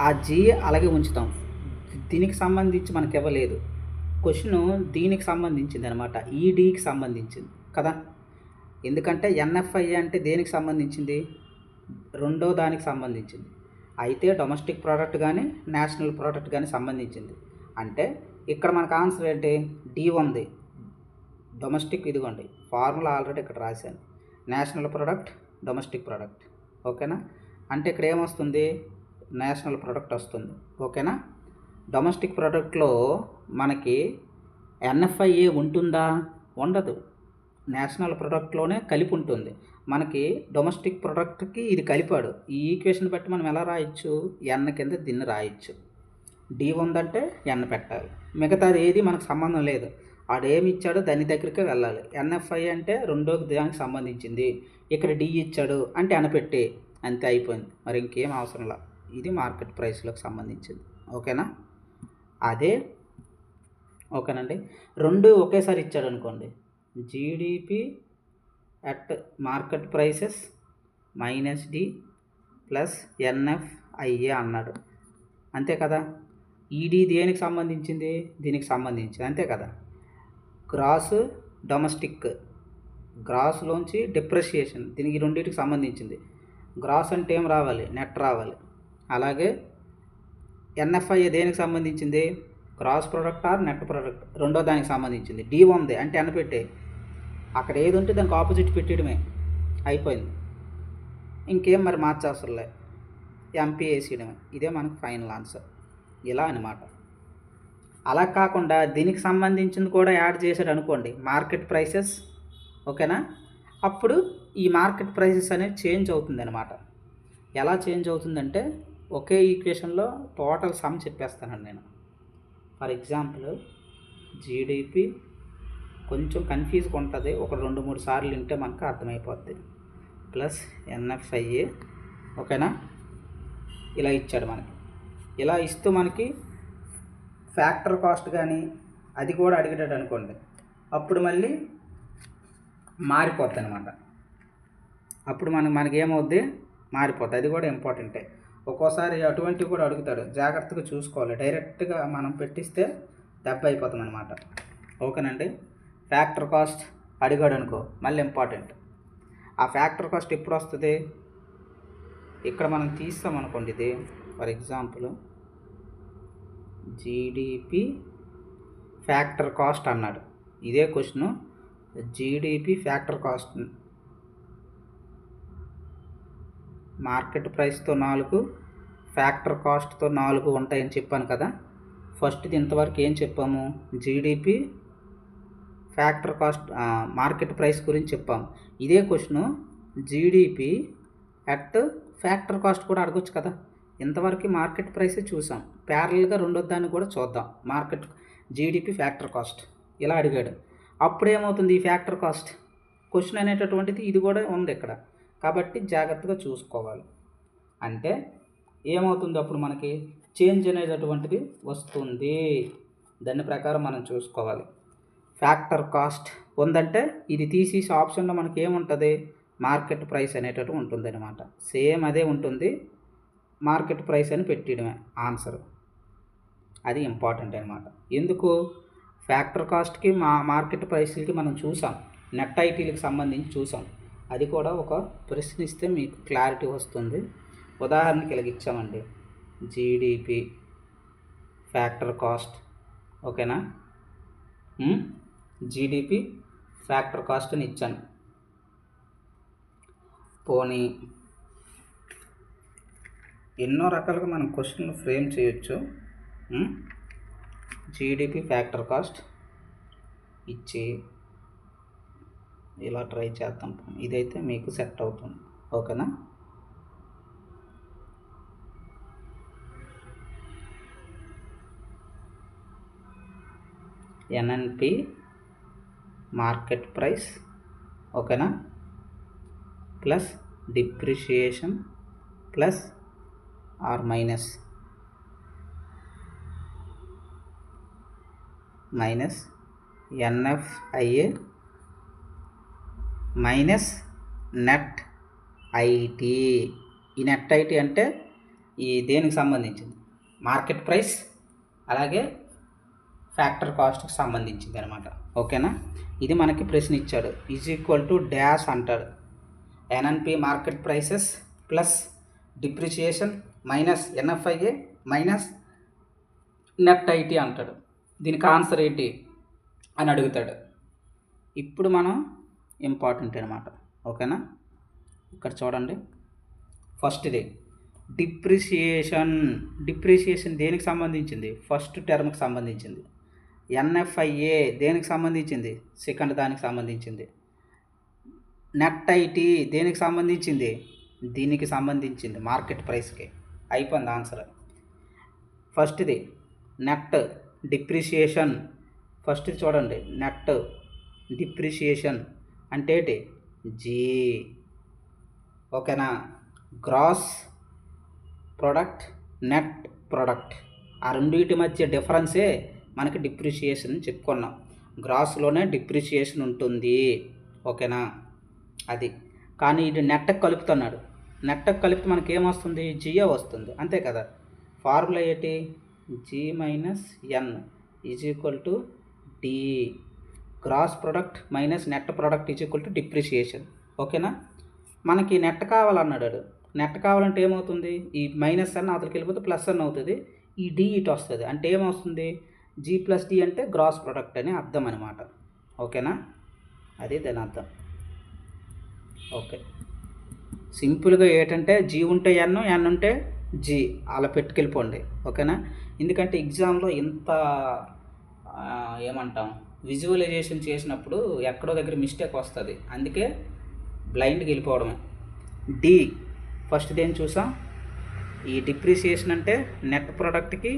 ఆ జీ అలాగే ఉంచుతాం, దీనికి సంబంధించి మనకి ఇవ్వలేదు. క్వశ్చన్ దీనికి సంబంధించింది అనమాట, ఈడీకి సంబంధించింది కదా. ఎందుకంటే ఎన్ఎఫ్ఐఏ అంటే దేనికి సంబంధించింది? రెండో దానికి సంబంధించింది. అయితే డొమెస్టిక్ ప్రోడక్ట్ కానీ నేషనల్ ప్రోడక్ట్ కానీ సంబంధించింది. అంటే ఇక్కడ మనకు ఆన్సర్ ఏంటి? డి ఉంది, డొమెస్టిక్. ఇదిగోండి ఫార్ములా ఆల్రెడీ ఇక్కడ రాశాను, నేషనల్ ప్రోడక్ట్ డొమెస్టిక్ ప్రోడక్ట్. ఓకేనా? అంటే ఇక్కడ ఏమొస్తుంది? నేషనల్ ప్రోడక్ట్ వస్తుంది. ఓకేనా? డొమెస్టిక్ ప్రోడక్ట్లో మనకి ఎన్ఎఫ్ఐఏ ఉంటుందా? ఉండదు. నేషనల్ ప్రోడక్ట్లోనే కలిపి ఉంటుంది. మనకి డొమెస్టిక్ ప్రోడక్ట్కి ఇది కలిపాడు. ఈ ఈక్వేషన్ బట్టి మనం ఎలా రాయొచ్చు? ఎన్ కింద దీన్ని రాయొచ్చు. డి ఉందంటే ఎన్ పెట్టాలి. మిగతాది ఏది మనకు సంబంధం లేదు. ఆడేమి ఇచ్చాడో దాని దగ్గరికే వెళ్ళాలి. ఎన్ఎఫ్ఐ అంటే రెండో దానికి సంబంధించింది. ఇక్కడ డి ఇచ్చాడు అంటే ఎన్ పెట్టి అంతే, అయిపోయింది. మరి ఇంకేం అవసరంలా. ఇది మార్కెట్ ప్రైస్లోకి సంబంధించింది. ఓకేనా? అదే ఓకేనండి. రెండు ఒకేసారి ఇచ్చాడు అనుకోండి, GDP at market prices minus D plus NFIA అన్నాడు. అంతే కదా? ఈడీ దేనికి సంబంధించింది? దీనికి సంబంధించింది. అంతే కదా? గ్రాస్ డొమెస్టిక్, గ్రాస్లోంచి డిప్రిషియేషన్, దీనికి రెండింటికి సంబంధించింది. గ్రాస్ అంటే ఏం రావాలి? నెట్ రావాలి. అలాగే ఎన్ఎఫ్ఐఏ దేనికి సంబంధించింది? Cross product or net product, రెండో దానికి సంబంధించింది. డి ఉంది అంటే ఎన్ పెట్టే, అక్కడ ఏది ఉంటే దానికి ఆపోజిట్ పెట్టడమే, అయిపోయింది. ఇంకేం మరి మార్చవసరంలే, ఎంపీ వేసేయడమే. ఇదే మనకు ఫైనల్ ఆన్సర్. ఇలా అనమాట. అలా కాకుండా దీనికి సంబంధించింది కూడా యాడ్ చేశాడు అనుకోండి, మార్కెట్ ప్రైసెస్. ఓకేనా? అప్పుడు ఈ మార్కెట్ ప్రైసెస్ అనేది చేంజ్ అవుతుంది అనమాట. ఎలా చేంజ్ అవుతుందంటే, ఒకే ఈక్వేషన్లో టోటల్ సమ్ చెప్పేస్తానండి నేను. ఫర్ ఎగ్జాంపుల్, జీడిపి కొంచెం కన్ఫ్యూజ్గా ఉంటుంది, ఒక 2-3 సార్లు వింటే మనకు అర్థమైపోద్ది. Plus NFIA. ఓకేనా? ఇలా ఇచ్చాడు మనకి. ఇలా ఇస్తూ మనకి ఫ్యాక్టర్ కాస్ట్ కానీ అది కూడా అడిగేటాడు అనుకోండి, అప్పుడు మళ్ళీ మారిపోద్ది అనమాట. అప్పుడు మనకి ఏమవుద్ది? మారిపోద్ది. అది కూడా ఇంపార్టెంటే. ఒక్కోసారి అటువంటివి కూడా అడుగుతాడు, జాగ్రత్తగా చూసుకోవాలి. డైరెక్ట్గా మనం పెట్టిస్తే దెబ్బ అయిపోతుంది అనమాట. ఓకేనండి? ఫ్యాక్టర్ కాస్ట్ అడిగాడు అనుకో, మళ్ళీ ఇంపార్టెంట్. ఆ ఫ్యాక్టర్ కాస్ట్ ఎప్పుడు వస్తుంది? ఇక్కడ మనం తీస్తామనుకోండి, ఇది for example GDP factor cost అన్నాడు. ఇదే question, GDP factor cost market ప్రైస్తో 4, ఫ్యాక్టర్ కాస్ట్తో 4 ఉంటాయని చెప్పాను కదా. ఫస్ట్ది ఇంతవరకు ఏం చెప్పాము? GDP factor cost market price గురించి చెప్పాము. ఇదే question GDP at factor cost కూడా అడగొచ్చు కదా. ఇంతవరకు మార్కెట్ ప్రైసే చూసాం, ప్యారల్గా రెండో దాన్ని కూడా చూద్దాం. మార్కెట్ జీడిపి ఫ్యాక్టర్ కాస్ట్ ఇలా అడిగాడు. అప్పుడు ఏమవుతుంది? ఈ ఫ్యాక్టర్ కాస్ట్ క్వశ్చన్ అనేటటువంటిది ఇది కూడా ఉంది ఇక్కడ, కాబట్టి జాగ్రత్తగా చూసుకోవాలి. అంటే ఏమవుతుంది? అప్పుడు మనకి చేంజ్ అనేటటువంటిది వస్తుంది. దాని ప్రకారం మనం చూసుకోవాలి. ఫ్యాక్టర్ కాస్ట్ ఉందంటే ఇది తీసేసి ఆప్షన్లో మనకి ఏముంటుంది? మార్కెట్ ప్రైస్ అనేటట్టు ఉంటుంది అనమాట. సేమ్ అదే ఉంటుంది, మార్కెట్ ప్రైస్ అని పెట్టడమే ఆన్సర్. అది ఇంపార్టెంట్ అనమాట. ఎందుకు? ఫ్యాక్టర్ కాస్ట్కి మార్కెట్ ప్రైస్లకి మనం చూసాం, నెట్ ఐటీలకు సంబంధించి చూసాం. అది కూడా ఒక ప్రశ్న ఇస్తే మీకు క్లారిటీ వస్తుంది. ఉదాహరణకి ఇలాగ ఇచ్చామండి, జీడిపి ఫ్యాక్టర్ కాస్ట్. ఓకేనా? జీడిపి ఫ్యాక్టర్ కాస్ట్ అని ఇచ్చాను. పోనీ ఎన్నో రకాలుగా మనం క్వశ్చన్లు ఫ్రేమ్ చేయొచ్చు. జీడిపి ఫ్యాక్టర్ కాస్ట్ ఇచ్చి ఇలా ట్రై చేద్దాం. ఇదైతే మీకు సెట్ అవుతుంది. ఓకేనా? NNP market price. ఓకేనా? Plus depreciation plus or minus NFIA minus net IT. ఈ నెట్ ఐటీ అంటే ఈ దేనికి సంబంధించింది? మార్కెట్ ప్రైస్ అలాగే ఫ్యాక్టర్ కాస్ట్కి సంబంధించింది అనమాట. ఓకేనా? ఇది మనకి ప్రశ్న ఇచ్చాడు. ఈజ్ ఈక్వల్ టు డాష్ అంటాడు. NNP market prices plus depreciation minus NFIA minus net IT అంటాడు. దీనికి ఆన్సర్ ఏంటి అని అడుగుతాడు. ఇప్పుడు మనం ఇంపార్టెంట్ అనమాట. ఓకేనా? ఇక్కడ చూడండి, ఫస్ట్ది డిప్రిషియేషన్ దేనికి సంబంధించింది? ఫస్ట్ టర్మ్కి సంబంధించింది. ఎన్ఎఫ్ఐఏ దేనికి సంబంధించింది? సెకండ్ దానికి సంబంధించింది. నెట్ ఐటీ దేనికి సంబంధించింది? దీనికి సంబంధించింది, మార్కెట్ ప్రైస్కి. అయిపోయింది ఆన్సర్. ఫస్ట్ది నెట్ డిప్రిషియేషన్. ఫస్ట్ చూడండి, నెట్ డిప్రిషియేషన్ అంటే ఏంటి? జీ. ఓకేనా? గ్రాస్ ప్రొడక్ట్, నెట్ ప్రొడక్ట్, ఆ రెండింటి మధ్య డిఫరెన్సే మనకి డిప్రిషియేషన్ చెప్పుకున్నాం. గ్రాస్లోనే డిప్రిషియేషన్ ఉంటుంది. ఓకేనా? అది కానీ ఇది నెట్కి కలుపుతున్నాడు. నెట్కి కలిపితే మనకి ఏమొస్తుంది? జియో వస్తుంది, అంతే కదా. ఫార్ములా ఏంటి? G minus N is equal to D. Gross product minus net product is equal to depreciation. ఓకేనా? మనకి నెట్ కావాలన్నాడు. నెట్ కావాలంటే ఏమవుతుంది? ఈ మైనస్ అన్న అవతలకి వెళ్ళిపోతే ప్లస్ అన్న అవుతుంది, ఈ డి ఇటు వస్తుంది. అంటే ఏమవుతుంది? జీ ప్లస్ డి అంటే గ్రాస్ ప్రొడక్ట్ అని అర్థం అనమాట. ఓకేనా? అది దాని అర్థం. ఓకే, సింపుల్గా ఏంటంటే జీ ఉంటే ఎన్, ఎన్ ఉంటే జీ, అలా పెట్టుకెళ్ళిపోండి. ఓకేనా? ఎందుకంటే ఎగ్జామ్లో ఇంత ఏమంటాం, విజువలైజేషన్ చేసినప్పుడు ఎక్కడో దగ్గర మిస్టేక్ వస్తుంది, అందుకే బ్లైండ్కి వెళ్ళిపోవడమే. డి ఫస్ట్ దేని చూసాం? ఈ డిప్రిసియేషన్ అంటే నెట్ ప్రోడక్ట్కి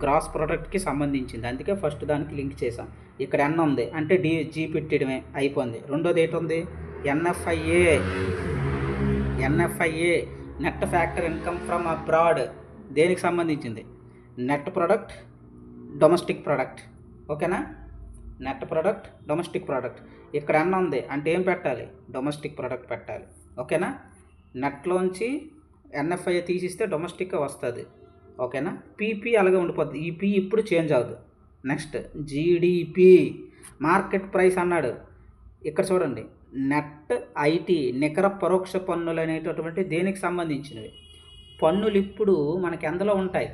గ్రాస్ ప్రోడక్ట్కి సంబంధించింది, అందుకే ఫస్ట్ దానికి లింక్ చేసాం. ఇక్కడ ఎన్ ఉంది అంటే డి, జీ పెట్టడమే అయిపోయింది. రెండోది ఏంటుంది? NFIA. NFIA net factor income from abroad, దేనికి సంబంధించింది? Net product, domestic product. ఓకేనా? Net product, domestic product. ఇక్కడ ఎన్ ఉంది అంటే ఏం పెట్టాలి? డొమెస్టిక్ ప్రోడక్ట్ పెట్టాలి. ఓకేనా? నెట్లోంచి ఎన్ఎఫ్ఐ తీసిస్తే డొమెస్టిక్ వస్తుంది. ఓకేనా? పీపీ అలాగే ఉండిపోద్ది, ఈ పీ ఇప్పుడు చేంజ్ అవ్వదు. నెక్స్ట్ జీడిపి, మార్కెట్ ప్రైస్ అన్నాడు. ఇక్కడ చూడండి, నెట్ ఐటీ నికర పరోక్ష పన్నులు అనేటటువంటి దేనికి సంబంధించినవి? పన్నులు ఇప్పుడు మనకి ఎందులో ఉంటాయి?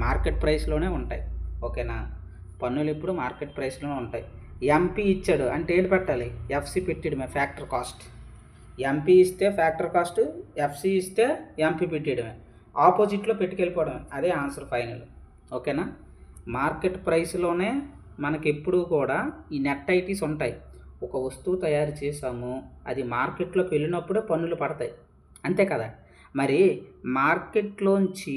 మార్కెట్ ప్రైస్లోనే ఉంటాయి. ఓకేనా? పన్నులు ఇప్పుడు మార్కెట్ ప్రైస్లోనే ఉంటాయి. ఎంపీ ఇచ్చాడు అంటే ఏంటి పెట్టాలి? ఎఫ్సి పెట్టడమే, ఫ్యాక్టర్ కాస్ట్. ఎంపీ ఇస్తే ఫ్యాక్టర్ కాస్ట్, ఎఫ్సి ఇస్తే ఎంపీ పెట్టడమే, ఆపోజిట్లో పెట్టుకెళ్ళిపోవడమే. అదే ఆన్సర్ ఫైనల్. ఓకేనా? మార్కెట్ ప్రైస్లోనే మనకి ఎప్పుడూ కూడా ఈ నెట్ ఐటీస్ ఉంటాయి. ఒక వస్తువు తయారు చేసాము, అది మార్కెట్లోకి వెళ్ళినప్పుడే పన్నులు పడతాయి, అంతే కదా. మరి మార్కెట్లోంచి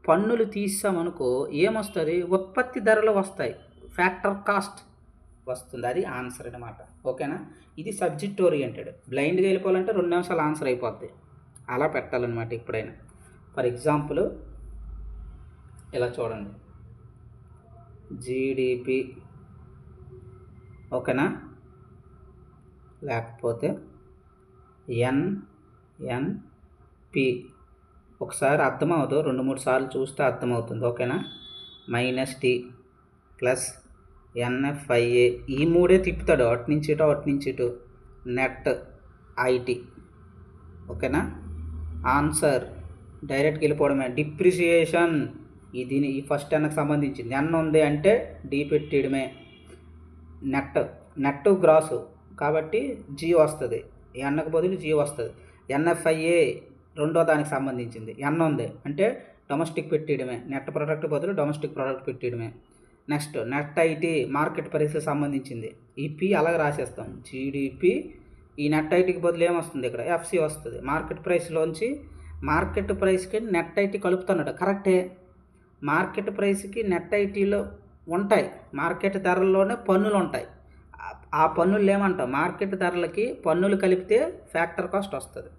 పన్నులు తీసామనుకో ఏమొస్తుంది? ఉత్పత్తి ధరలు వస్తాయి, ఫ్యాక్టర్ కాస్ట్ వస్తుంది. అది ఆన్సర్ అన్నమాట. ఓకేనా? ఇది సబ్జెక్ట్ ఓరియంటెడ్. బ్లైండ్గా వెళ్ళిపోవాలంటే 2 నిమిషాలు ఆన్సర్ అయిపోద్ది, అలా పెట్టాలన్నమాట ఎప్పుడైనా. ఫర్ ఎగ్జాంపుల్ ఇలా చూడండి, జీడిపి. ఓకేనా? లేకపోతే ఎన్ఎన్పి. ఒకసారి అర్థమవుతుంది, 2-3 సార్లు చూస్తే అర్థమవుతుంది. ఓకేనా? మైనస్ టీ ప్లస్ ఎన్ఎఫ్ఐఏ, ఈ మూడే తిప్పుతాడు, అటు నుంచి ఇటు అటు నుంచి ఇటు. Net IT. ఓకేనా? ఆన్సర్ డైరెక్ట్గా వెళ్ళిపోవడమే. డిప్రిసియేషన్ దీని ఈ ఫస్ట్ ఎన్కి సంబంధించింది. ఎన్ ఉంది అంటే డి పెట్టడమే. నెట్ గ్రాసు కాబట్టి జీ వస్తుంది, ఎన్కి బదులు జీ వస్తుంది. ఎన్ఎఫ్ఐఏ రెండో దానికి సంబంధించింది. ఎన్ ఉంది అంటే డొమెస్టిక్ పెట్టడమే, నెట్ ప్రోడక్ట్ బదులు డొమెస్టిక్ ప్రోడక్ట్ పెట్టడమే. నెక్స్ట్ నెట్ ఐటీ మార్కెట్ ప్రైస్కి సంబంధించింది. ఈ పి అలాగే రాసేస్తాం, జీడిపి. ఈ నెట్ ఐటీకి బదులు ఏమొస్తుంది? ఇక్కడ ఎఫ్సి వస్తుంది. మార్కెట్ ప్రైస్లోంచి మార్కెట్ ప్రైస్కి నెట్ ఐటీ కలుపుతున్నాడు, కరెక్టే. మార్కెట్ ప్రైస్కి నెట్ ఐటీలో ఉంటాయి, మార్కెట్ ధరల్లోనే పన్నులు ఉంటాయి. ఆ పన్నులు ఏమంటాం? మార్కెట్ ధరలకి పన్నులు కలిపితే ఫ్యాక్టర్ కాస్ట్ వస్తుంది.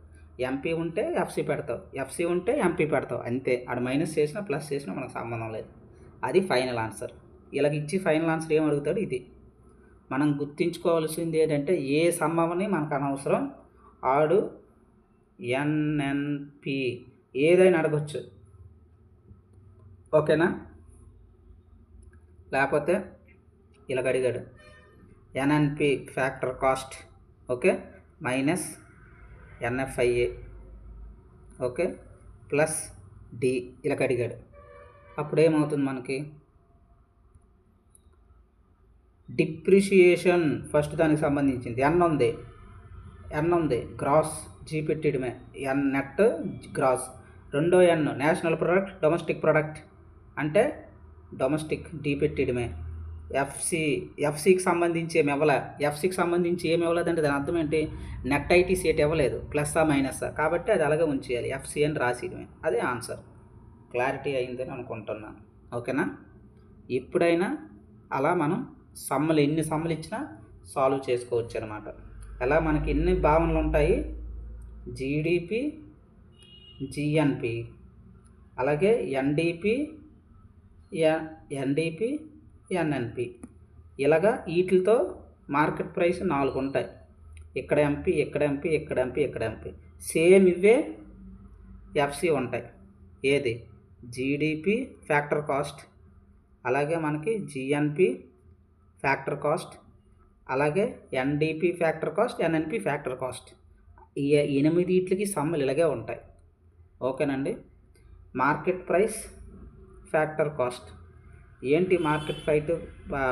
ఎంపీ ఉంటే ఎఫ్సి పెడతావు, ఎఫ్సి ఉంటే ఎంపీ పెడతావు, అంతే. ఆడ మైనస్ చేసినా ప్లస్ చేసినా మనకు సంబంధం లేదు. అది ఫైనల్ ఆన్సర్. ఇలాగ ఇచ్చి ఫైనల్ ఆన్సర్ ఏం అడుగుతాడు? ఇది మనం గుర్తుంచుకోవాల్సింది ఏంటంటే ఏ సమ్మని మనకు అనవసరం. ఆడు ఎన్ఎన్పి ఏదైనా అడగచ్చు. ఓకేనా? లేకపోతే ఇలాగ అడిగాడు, NNP factor cost, okay, minus NFIA, okay, plus D, ఇలాగ అడిగాడు. అప్పుడు ఏమవుతుంది మనకి? డిప్రిషియేషన్ ఫస్ట్ దానికి సంబంధించింది. ఎన్ ఉంది గ్రాస్, జీ పెట్టడమే. ఎన్ నెట్ గ్రాస్. రెండో ఎన్ నేషనల్ ప్రోడక్ట్, డొమెస్టిక్ ప్రోడక్ట్ అంటే డొమెస్టిక్, డి పెట్టడమే. ఎఫ్సికి సంబంధించి ఏమి ఇవ్వలే. ఎఫ్సికి సంబంధించి ఏమి ఇవ్వలేదంటే దాని అర్థం ఏంటి? నెట్ ఐటీ సేట్ ఇవ్వలేదు, ప్లస్సా మైనస్సా, కాబట్టి అది అలాగే ఉంచేయాలి, ఎఫ్సి అని రాసేయడమే. అదే ఆన్సర్. క్లారిటీ అయిందని అనుకుంటున్నాను. ఓకేనా? ఎప్పుడైనా అలా మనం ఎన్ని సమ్మలు ఇచ్చినా సాల్వ్ చేసుకోవచ్చు అనమాట. ఎలా మనకి ఎన్ని భావనలు ఉంటాయి, జీడిపి, జిఎన్పి, అలాగే ఎన్డిపి, ఎన్ఎన్పి, ఇలాగా వీటితో మార్కెట్ ప్రైస్ 4 ఉంటాయి. ఇక్కడ ఎంపీ, ఇక్కడ ఎంపీ, ఇక్కడ ఎంపీ, ఇక్కడ ఎంపీ. సేమ్ ఇవే ఎఫ్సి ఉంటాయి. ఏది జీడిపి ఫ్యాక్టర్ కాస్ట్, అలాగే మనకి జిఎన్పి ఫ్యాక్టర్ కాస్ట్, అలాగే NDP factor cost, NNP factor cost. ఈ 8 సమ్మలు ఇలాగే ఉంటాయి. ఓకేనండి. మార్కెట్ ప్రైస్ ఫ్యాక్టర్ కాస్ట్ ఏంటి? మార్కెట్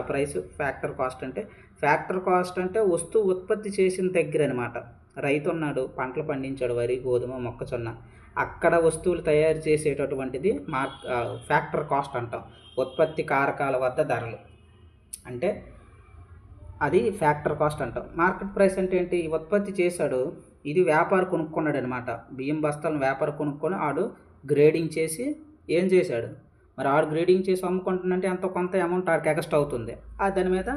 ప్రైస్ ఫ్యాక్టర్ కాస్ట్ అంటే, ఫ్యాక్టర్ కాస్ట్ అంటే వస్తువు ఉత్పత్తి చేసిన దగ్గర అనమాట. రైతు ఉన్నాడు, పంటలు పండించాడు, వరి, గోధుమ, మొక్కజొన్న, అక్కడ వస్తువులు తయారు చేసేటటువంటిది ఫ్యాక్టర్ కాస్ట్ అంటాం. ఉత్పత్తి కారకాల వద్ద ధరలు అంటే అది ఫ్యాక్టర్ కాస్ట్ అంటాం. మార్కెట్ ప్రైస్ అంటే ఏంటి? ఉత్పత్తి చేశాడు, ఇది వ్యాపారి కొనుక్కున్నాడు అనమాట. బియ్యం బస్తాలను వ్యాపారి కొనుక్కొని ఆడు గ్రేడింగ్ చేసి ఏం చేశాడు, మరి ఆడు గ్రేడింగ్ చేసి అమ్ముకుంటుందంటే ఎంతో కొంత అమౌంట్ ఆడికి ఎక్స్ట్రా అవుతుంది. దాని మీద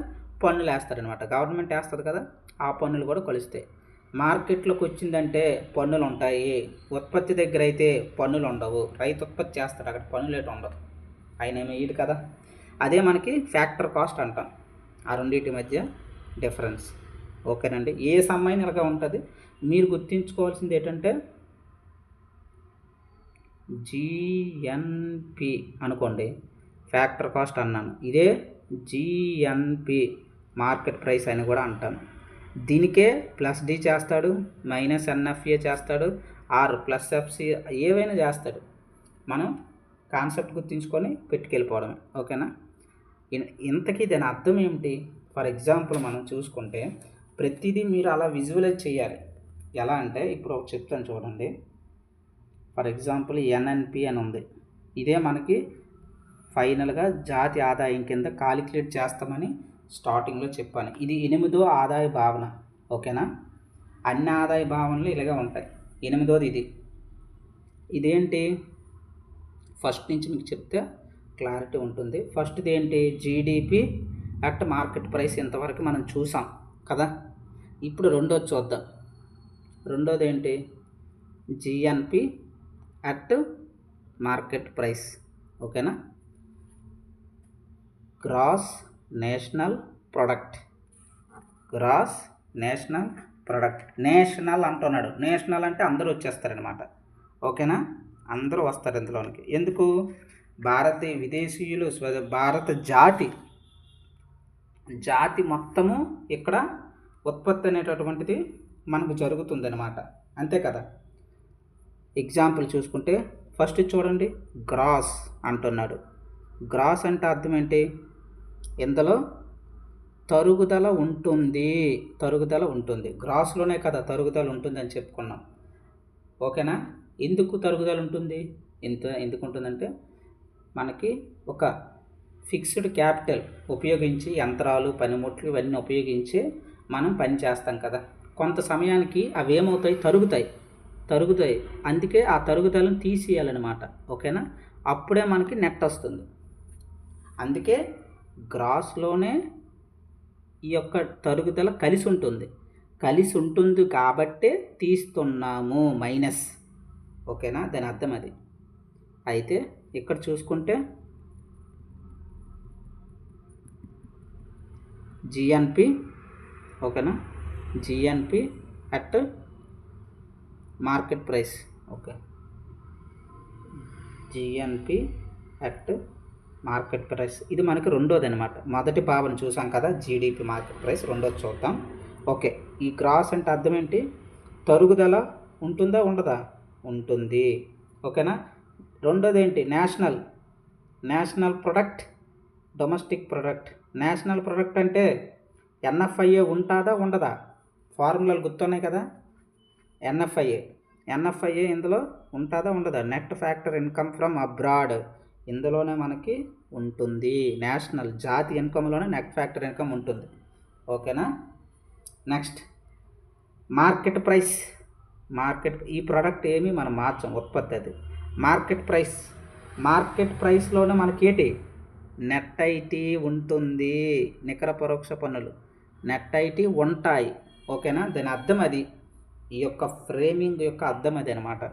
పన్నులు వేస్తారనమాట, గవర్నమెంట్ వేస్తుంది కదా, ఆ పన్నులు కూడా కలుస్తాయి. మార్కెట్లోకి వచ్చిందంటే పన్నులు ఉంటాయి, ఉత్పత్తి దగ్గర అయితే పన్నులు ఉండవు. రైతు ఉత్పత్తి చేస్తాడు, అక్కడ పన్నులు ఏటి ఉండవు, ఆయన ఏమి ఇది కదా. అదే మనకి ఫ్యాక్టర్ కాస్ట్ అంటాం. ఆ రెండింటి మధ్య డిఫరెన్స్. ఓకేనండి. ఏ సమ్మైనా ఇలాగా ఉంటుంది. మీరు గుర్తుంచుకోవాల్సింది ఏంటంటే జిఎన్పి అనుకోండి, ఫ్యాక్టర్ కాస్ట్ అన్నాను. ఇదే జిఎన్పి మార్కెట్ ప్రైస్ అని కూడా అంటాను. దీనికే ప్లస్ డి చేస్తాడు, మైనస్ ఎన్ఎఫ్ఏ చేస్తాడు, ఆర్ ప్లస్ ఎఫ్సి ఏవైనా చేస్తాడు. మనం కాన్సెప్ట్ గుర్తుంచుకొని పెట్టుకెళ్ళిపోవడమే. ఓకేనా. ఇంతకీ దాని అర్థం ఏమిటి? ఫర్ ఎగ్జాంపుల్ మనం చూసుకుంటే ప్రతిదీ మీరు అలా విజువలైజ్ చేయాలి. ఎలా అంటే ఇప్పుడు ఒక చెప్తాను చూడండి. ఫర్ ఎగ్జాంపుల్ ఎన్ఎన్పి అని ఉంది. ఇదే మనకి ఫైనల్గా జాతి ఆదాయం కింద కాలిక్యులేట్ చేస్తామని స్టార్టింగ్లో చెప్పాను. ఇది 8వ ఆదాయ భావన. ఓకేనా. అన్ని ఆదాయ భావనలు ఇలాగే ఉంటాయి. 8వది ఇదేంటి? ఫస్ట్ నుంచి మీకు చెప్తే క్లారిటీ ఉంటుంది. ఫస్ట్ది ఏంటి? జీడిపి అట్ మార్కెట్ ప్రైస్ ఇంతవరకు మనం చూసాం కదా. ఇప్పుడు రెండోది చూద్దాం. రెండోది ఏంటి? GNP at market price. ఓకేనా. Gross national product. Gross national product. National అంటున్నాడు. నేషనల్ అంటే అందరూ వచ్చేస్తారనమాట. ఓకేనా. అందరూ వస్తారు ఇందులోనికి. ఎందుకు? భారతీయ విదేశీయులు, భారత జాతి మొత్తము ఇక్కడ ఉత్పత్తి అనేటటువంటిది మనకు జరుగుతుందన్నమాట. అంతే కదా. ఎగ్జాంపుల్ చూసుకుంటే ఫస్ట్ చూడండి, గ్రాస్ అంటున్నాడు. గ్రాస్ అంటే అర్థం ఏంటి? ఇందులో తరుగుదల ఉంటుంది. గ్రాస్లోనే కదా తరుగుదల ఉంటుంది అని చెప్పుకున్నాం. ఓకేనా. ఎందుకు తరుగుదల ఉంటుంది? ఎందుకు ఉంటుందంటే మనకి ఒక ఫిక్స్డ్ క్యాపిటల్ ఉపయోగించి యంత్రాలు, పనిముట్లు ఇవన్నీ ఉపయోగించి మనం పని చేస్తాం కదా. కొంత సమయానికి అవి ఏమవుతాయి? తరుగుతాయి. అందుకే ఆ తరుగుదలను తీసేయాలన్నమాట. ఓకేనా. అప్పుడే మనకి నెట్ వస్తుంది. అందుకే గ్రాస్లోనే ఈ యొక్క తరుగుదల కలిసి ఉంటుంది కాబట్టే తీస్తున్నాము మైనస్. ఓకేనా. దాని అర్థం అది. అయితే ఇక్కడ చూసుకుంటే జిఎన్పి. ఓకేనా. GNP at market price. Okay. GNP at market price ఇది మనకి రెండోది అనమాట. మొదటి భావన చూసాం కదా, జీడిపి మార్కెట్ ప్రైస్. రెండోది చూద్దాం. ఓకే. ఈ గ్రాస్ అంటే అర్థం ఏంటి? తరుగుదల ఉంటుందా ఉండదా? ఉంటుంది. ఓకేనా. రెండోది ఏంటి? National product, domestic product. National product అంటే ఎన్ఎఫ్ఐఏ ఉంటుందా ఉండదా? ఫార్ములాలు గుర్తున్నాయి కదా. ఎన్ఎఫ్ఐఏ ఇందులో ఉంటుందా ఉండదా? Net factor income from abroad ఇందులోనే మనకి ఉంటుంది. నేషనల్ జాతి ఇన్కంలోనే నెట్ ఫ్యాక్టర్ ఇన్కమ్ ఉంటుంది. ఓకేనా. Next market price. ఈ ప్రోడక్ట్ ఏమి మనం మార్చం, ఉత్పత్తి అది. మార్కెట్ ప్రైస్లోనే మనకి ఏంటి? నెట్ ఐటీ ఉంటుంది, నికర పరోక్ష పన్నులు నెట్ ఐటీ ఉంటాయి. ఓకేనా, దాని అర్థం అది, ఈ యొక్క ఫ్రేమింగ్ యొక్క అర్థం అది అనమాట.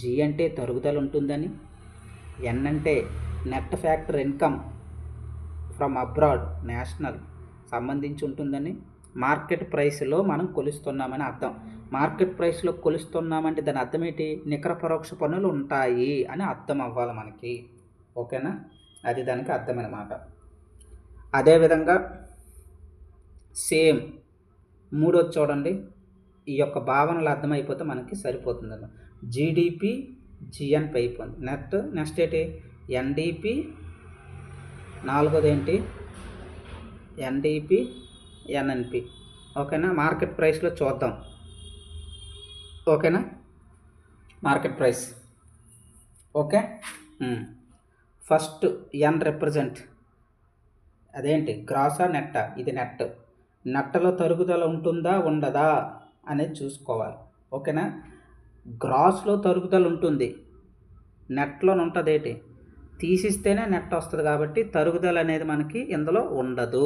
జీ అంటే తరుగుదల ఉంటుందని, ఎన్ అంటే net factor income from abroad national సంబంధించి ఉంటుందని, మార్కెట్ ప్రైస్లో మనం కొలుస్తున్నామని అర్థం. మార్కెట్ ప్రైస్లో కొలుస్తున్నామంటే దాని అర్థం ఏంటి? నికర పరోక్ష పన్నులు ఉంటాయి అని అర్థం అవ్వాలి మనకి. ఓకేనా, అది దానికి అర్థమన్నమాట. అదేవిధంగా సేమ్ మూడోది చూడండి, ఈ యొక్క భావనలు అర్థమైపోతే మనకి సరిపోతుంది. జీడిపి జిఎన్పి అయిపోయింది. నెక్స్ట్ ఏంటి? ఎన్డిపి, నాలుగోది ఏంటి? NDP NNP. ఓకేనా, మార్కెట్ ప్రైస్లో చూద్దాం. ఓకేనా, మార్కెట్ ప్రైస్. ఓకే, ఫస్ట్ ఎన్ రిప్రజెంట్ అదేంటి? గ్రాసా నెట్టా? ఇది నెట్టలో తరుగుదల ఉంటుందా ఉండదా అనేది చూసుకోవాలి. ఓకేనా, గ్రాస్లో తరుగుదల ఉంటుంది, నెట్లో ఉంటుంది ఏంటి? తీసిస్తేనే నెట్ వస్తుంది కాబట్టి తరుగుదల అనేది మనకి ఇందులో ఉండదు.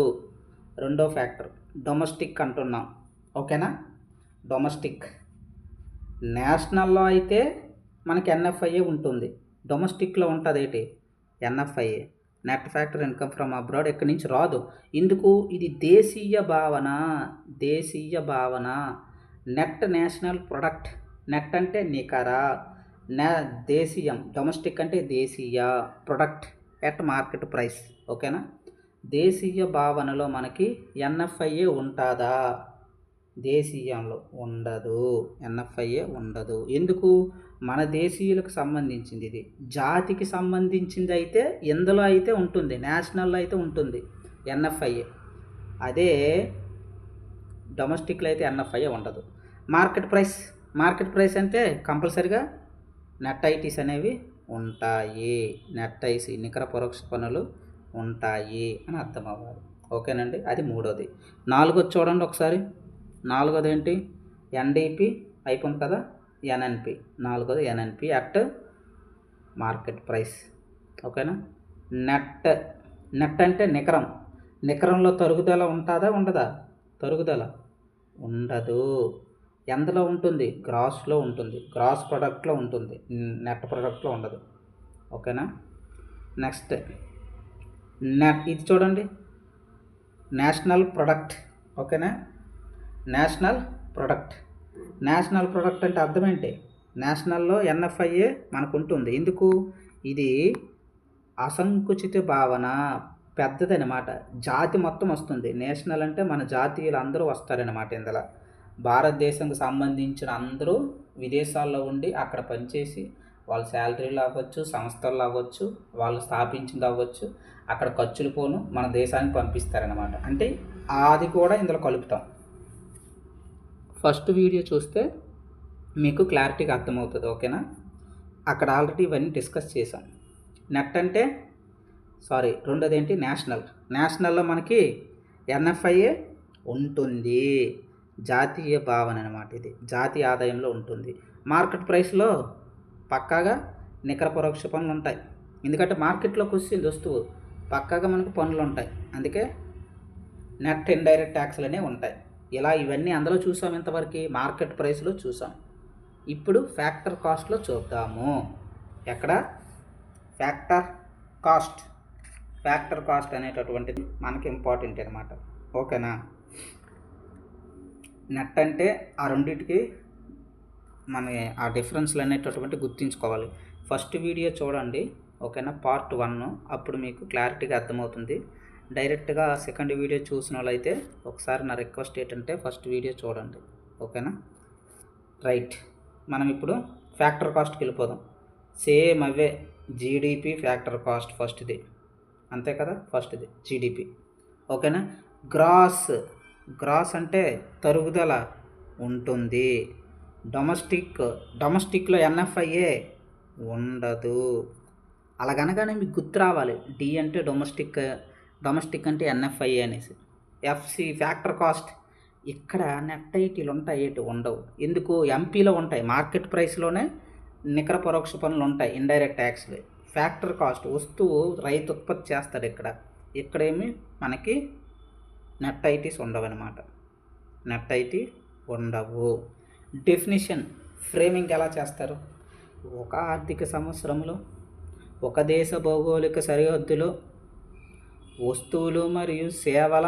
రెండో ఫ్యాక్టర్ డొమెస్టిక్ అంటున్నాం. ఓకేనా, డొమెస్టిక్. నేషనల్లో అయితే మనకి ఎన్ఎఫ్ఐఏ ఉంటుంది, డొమెస్టిక్లో ఉంటుంది ఏంటి? NFIA, net factor income from abroad. ఎక్కడి నుంచి రాదు. ఇందుకు ఇది దేశీయ భావన. Net national product. నెట్ అంటే నికర, దేశీయం. డొమెస్టిక్ అంటే దేశీయ, ప్రొడక్ట్ ఎట్ మార్కెట్ ప్రైస్. ఓకేనా, దేశీయ భావనలో మనకి ఎన్ఎఫ్ఐఏ ఉంటుందా? దేశీయంలో ఉండదు, ఎన్ఎఫ్ఐఏ ఉండదు. ఎందుకు? మన దేశీయులకు సంబంధించింది, ఇది జాతికి సంబంధించింది అయితే ఇందులో అయితే ఉంటుంది, నేషనల్లో అయితే ఉంటుంది ఎన్ఎఫ్ఐఏ. అదే డొమెస్టిక్లో అయితే ఎన్ఎఫ్ఐఏ ఉండదు. మార్కెట్ ప్రైస్ అంటే కంపల్సరిగా నెట్ ఐటీస్ అనేవి ఉంటాయి. నెట్ ఐసి నికర పరోక్ష పన్నులు ఉంటాయి అని అర్థం అవ్వాలి. ఓకేనండి, అది మూడోది. నాలుగోది చూడండి ఒకసారి. నాలుగోది ఏంటి? ఎన్డిపి అయిపోయింది కదా, ఎన్ఎన్పి. నాలుగోది ఎన్ఎన్పి అట్ మార్కెట్ ప్రైస్. ఓకేనా, నెట్ అంటే నికరంలో తరుగుదల ఉంటుందా ఉండదా? తరుగుదల ఉండదు. ఎందులో ఉంటుంది? గ్రాస్లో ఉంటుంది, గ్రాస్ ప్రొడక్ట్లో ఉంటుంది, నెట్ ప్రొడక్ట్లో ఉండదు. ఓకేనా, నెక్స్ట్ ఇది చూడండి, నేషనల్ ప్రొడక్ట్. ఓకేనా, నేషనల్ ప్రొడక్ట్ అంటే అర్థం ఏంటి? నేషనల్లో ఎన్ఎఫ్ఐఏ మనకు ఉంటుంది. ఎందుకు? ఇది అసంకుచిత భావన, పెద్దదనమాట. జాతి మొత్తం వస్తుంది. నేషనల్ అంటే మన జాతీయులు అందరూ వస్తారనమాట. ఇందులో భారతదేశానికి సంబంధించిన అందరూ విదేశాల్లో ఉండి అక్కడ పనిచేసి వాళ్ళ శాలరీలు అవ్వచ్చు, సంస్థలు అవ్వచ్చు, వాళ్ళు స్థాపించింది అవ్వచ్చు, అక్కడ ఖర్చులు పోను మన దేశానికి పంపిస్తారనమాట. అంటే అది కూడా ఇందులో కలుపుతాం. ఫస్ట్ వీడియో చూస్తే మీకు క్లారిటీగా అర్థమవుతుంది. ఓకేనా, అక్కడ ఆల్రెడీ ఇవన్నీ డిస్కస్ చేసాం. నెట్ అంటే రెండోది ఏంటి? నేషనల్లో మనకి ఎన్ఎఫ్ఐఏ ఉంటుంది, జాతీయ భావన అనమాట. ఇది జాతీయ ఆదాయంలో ఉంటుంది. మార్కెట్ ప్రైస్లో పక్కాగా నికర పరోక్ష పన్నులు ఉంటాయి. ఎందుకంటే మార్కెట్లోకి వచ్చింది వస్తువు, పక్కాగా మనకు పన్నులు ఉంటాయి. అందుకే నెట్ ఇండైరెక్ట్ ట్యాక్స్లు అనేవి ఉంటాయి. ఇలా ఇవన్నీ అందులో చూసాం. ఇంతవరకు మార్కెట్ ప్రైస్లో చూసాం. ఇప్పుడు ఫ్యాక్టర్ కాస్ట్లో చూద్దాము. ఎక్కడ? ఫ్యాక్టర్ కాస్ట్ అనేటటువంటిది మనకి ఇంపార్టెంట్ అనమాట. ఓకేనా, నెట్ అంటే ఆ రెండింటికి మన ఆ డిఫరెన్స్లు అనేటటువంటి గుర్తుంచుకోవాలి. ఫస్ట్ వీడియో చూడండి. ఓకేనా, పార్ట్ 1. అప్పుడు మీకు క్లారిటీగా అర్థమవుతుంది. డైరెక్ట్గా సెకండ్ వీడియో చూసిన వాళ్ళైతే ఒకసారి నా రిక్వెస్ట్ ఏంటంటే ఫస్ట్ వీడియో చూడండి. ఓకేనా, రైట్. మనం ఇప్పుడు ఫ్యాక్టర్ కాస్ట్కి వెళ్ళిపోదాం. సేమ్ అవే జీడిపి ఫ్యాక్టర్ కాస్ట్ ఫస్ట్ది, అంతే కదా? ఫస్ట్ది జీడిపి. ఓకేనా, గ్రాస్ అంటే తరుగుదల ఉంటుంది. డొమెస్టిక్లో ఎన్ఎఫ్ఐఏ ఉండదు. అలాగనగానే మీకు గుర్తు రావాలి. డి అంటే డొమెస్టిక్ అంటే ఎన్ఎఫ్ఐఏ అనేసి. FC factor cost. ఇక్కడ నెట్ ఐటీలు ఉంటాయి, ఉండవు. ఎందుకు? ఎంపీలో ఉంటాయి. మార్కెట్ ప్రైస్లోనే నికర పరోక్ష పన్నులు ఉంటాయి, ఇండైరెక్ట్ ట్యాక్స్లు. ఫ్యాక్టరీ కాస్ట్ వస్తువు రైతు ఉత్పత్తి చేస్తాడు. ఇక్కడేమి మనకి నెట్ ఐటీస్ ఉండవు అనమాట. నెట్ ఐటీ ఉండవు. డెఫినిషన్ ఫ్రేమింగ్ ఎలా చేస్తారు? ఒక ఆర్థిక సంవత్సరంలో ఒక దేశ భౌగోళిక సరిహద్దులో వస్తువులు మరియు సేవల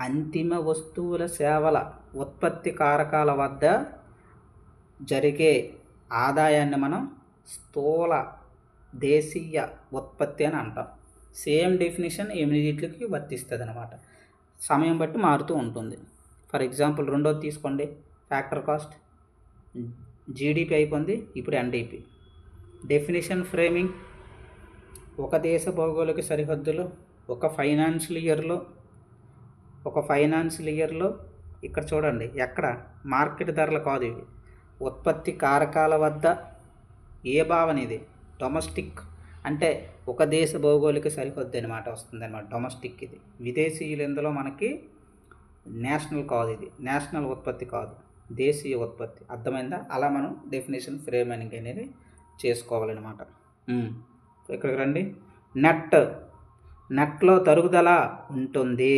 అంతిమ వస్తువుల సేవల ఉత్పత్తి కారకాల వద్ద జరిగే ఆదాయాన్ని మనం స్థూల దేశీయ ఉత్పత్తి అని అంటాం. సేమ్ డెఫినేషన్ ఎనిమిదిట్లకి వర్తిస్తుంది అనమాట. సమయం బట్టి మారుతూ ఉంటుంది. ఫర్ ఎగ్జాంపుల్ రెండోది తీసుకోండి, ఫ్యాక్టర్ కాస్ట్. జీడిపి అయిపోయింది, ఇప్పుడు ఎన్డిపి. డెఫినేషన్ ఫ్రేమింగ్ ఒక దేశ భౌగోళిక సరిహద్దులో ఒక ఫైనాన్షియల్ ఇయర్లో ఇక్కడ చూడండి, ఎక్కడ మార్కెట్ ధరలు కాదు ఇవి, ఉత్పత్తి కారకాల వద్ద. ఏ భావన ఇది? డొమెస్టిక్ అంటే ఒక దేశ భౌగోళిక సరిహద్దు అనమాట వస్తుంది అనమాట. డొమెస్టిక్ ఇది. విదేశీయులు ఇందులో మనకి నేషనల్ కాదు, ఇది నేషనల్ ఉత్పత్తి కాదు, దేశీయ ఉత్పత్తి. అర్థమైందా? అలా మనం డెఫినేషన్ ఫ్రేమింగ్ అనేది చేసుకోవాలన్నమాట. ఇక్కడికి రండి. నెట్లో తరుగుదల ఉంటుంది.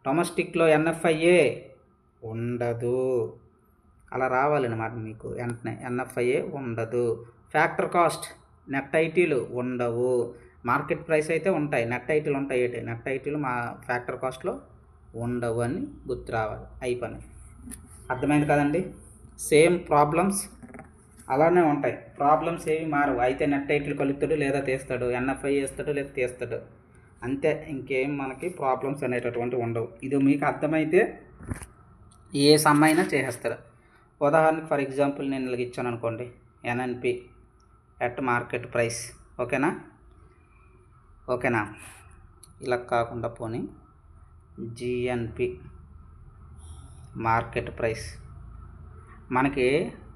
డొమెస్టిక్లో ఎన్ఎఫ్ఐఏ ఉండదు. అలా రావాలన్నమాట మీకు వెంటనే. ఎన్ఎఫ్ఐఏ ఉండదు. ఫ్యాక్టర్ కాస్ట్, నెట్ ఐటీలు ఉండవు. మార్కెట్ ప్రైస్ అయితే ఉంటాయి, నెట్ ఐటీలు ఉంటాయి. నెట్ ఐటీలు మా ఫ్యాక్టర్ కాస్ట్లో ఉండవు అని గుర్తు రావాలి. అయిపోయి. అర్థమైంది కదండి? సేమ్ ప్రాబ్లమ్స్ అలానే ఉంటాయి. ప్రాబ్లమ్స్ ఏవి మారవు. అయితే నెట్ ఐటీలు కలుపుతాడు లేదా తీస్తాడు, ఎన్ఎఫ్ఐ వేస్తాడు లేదా తీస్తాడు, అంతే. ఇంకేం మనకి ప్రాబ్లమ్స్ అనేటటువంటి ఉండవు. ఇది మీకు అర్థమైతే ఏ సమ్ అయినా చేసేస్తారు. ఉదాహరణకి ఫర్ ఎగ్జాంపుల్ నేను ఇలాగ ఇచ్చాను అనుకోండి, ఎన్ఎన్పి ఎట్ మార్కెట్ ప్రైస్. ఓకేనా? ఇలా కాకుండా పోనీ జిఎన్పి మార్కెట్ ప్రైస్. మనకి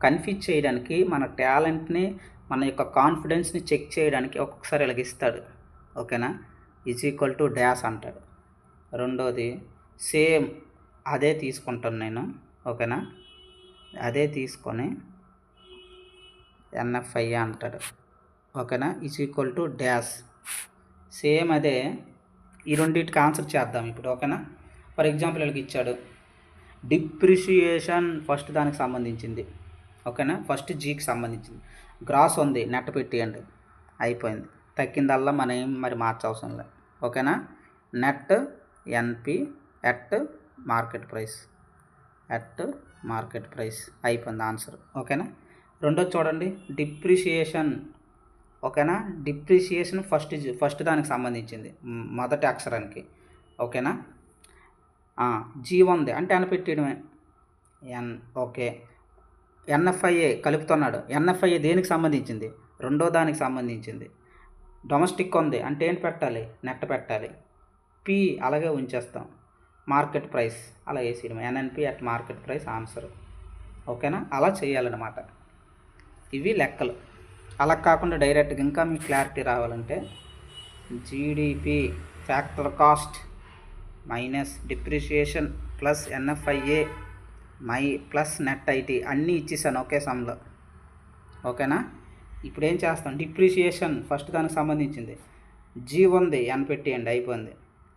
కన్ఫ్యూజ్ చేయడానికి, మన టాలెంట్ని, మన యొక్క కాన్ఫిడెన్స్ని చెక్ చేయడానికి ఒక్కొక్కసారి ఇలాగ ఇస్తాడు. ఓకేనా? ఈజ్ ఈక్వల్ టు డాష్ అంటాడు. రెండోది సేమ్ అదే తీసుకుంటాను నేను. ఓకేనా? అదే తీసుకొని ఎన్ఎఫ్ఐ అంటాడు. ఓకేనా? Is equal to dash. Same అదే. ఈ రెండింటికి ఆన్సర్ చేద్దాం ఇప్పుడు. ఓకేనా? ఫర్ ఎగ్జాంపుల్ వీళ్ళకి ఇచ్చాడు డిప్రిషియేషన్, ఫస్ట్ దానికి సంబంధించింది. ఓకేనా? ఫస్ట్ జీకి సంబంధించింది. గ్రాస్ ఉంది, నెట్ పెట్టేయండి, అయిపోయింది. తగ్గిందల్లా మనం ఏం మరి మార్చవసరం లేదు. ఓకేనా? నెట్ ఎన్పి ఎట్ మార్కెట్ ప్రైస్ అయిపోయింది ఆన్సర్. ఓకేనా? రెండోది చూడండి, డిప్రిషియేషన్. ఓకేనా? డిప్రిషియేషన్ ఫస్ట్ దానికి సంబంధించింది, మొదటి అక్షరానికి. ఓకేనా? జీ ఉంది అంటే పెట్టేయడమే. ఓకే. ఎన్ఎఫ్ఐఏ కలుపుతున్నాడు. ఎన్ఎఫ్ఐఏ దేనికి సంబంధించింది? రెండో దానికి సంబంధించింది. డొమెస్టిక్ ఉంది అంటే ఏంటి పెట్టాలి? నెట్ పెట్టాలి. పి అలాగే ఉంచేస్తాం. మార్కెట్ ప్రైస్ అలా వేసేయడం. NNP at market price answer. ఓకేనా? అలా చేయాలన్నమాట. ఇవి లెక్కలు. అలా కాకుండా డైరెక్ట్గా ఇంకా మీకు క్లారిటీ రావాలంటే GDP factor cost minus depreciation plus NFIA plus net IT అన్నీ ఇచ్చేసాను ఒకే సమ్లో. ఓకేనా? ఇప్పుడు ఏం చేస్తాం? డిప్రిషియేషన్ ఫస్ట్ దానికి సంబంధించింది, జీ ఉంది, ఎన్ పెట్టేయండి, అయిపోయింది.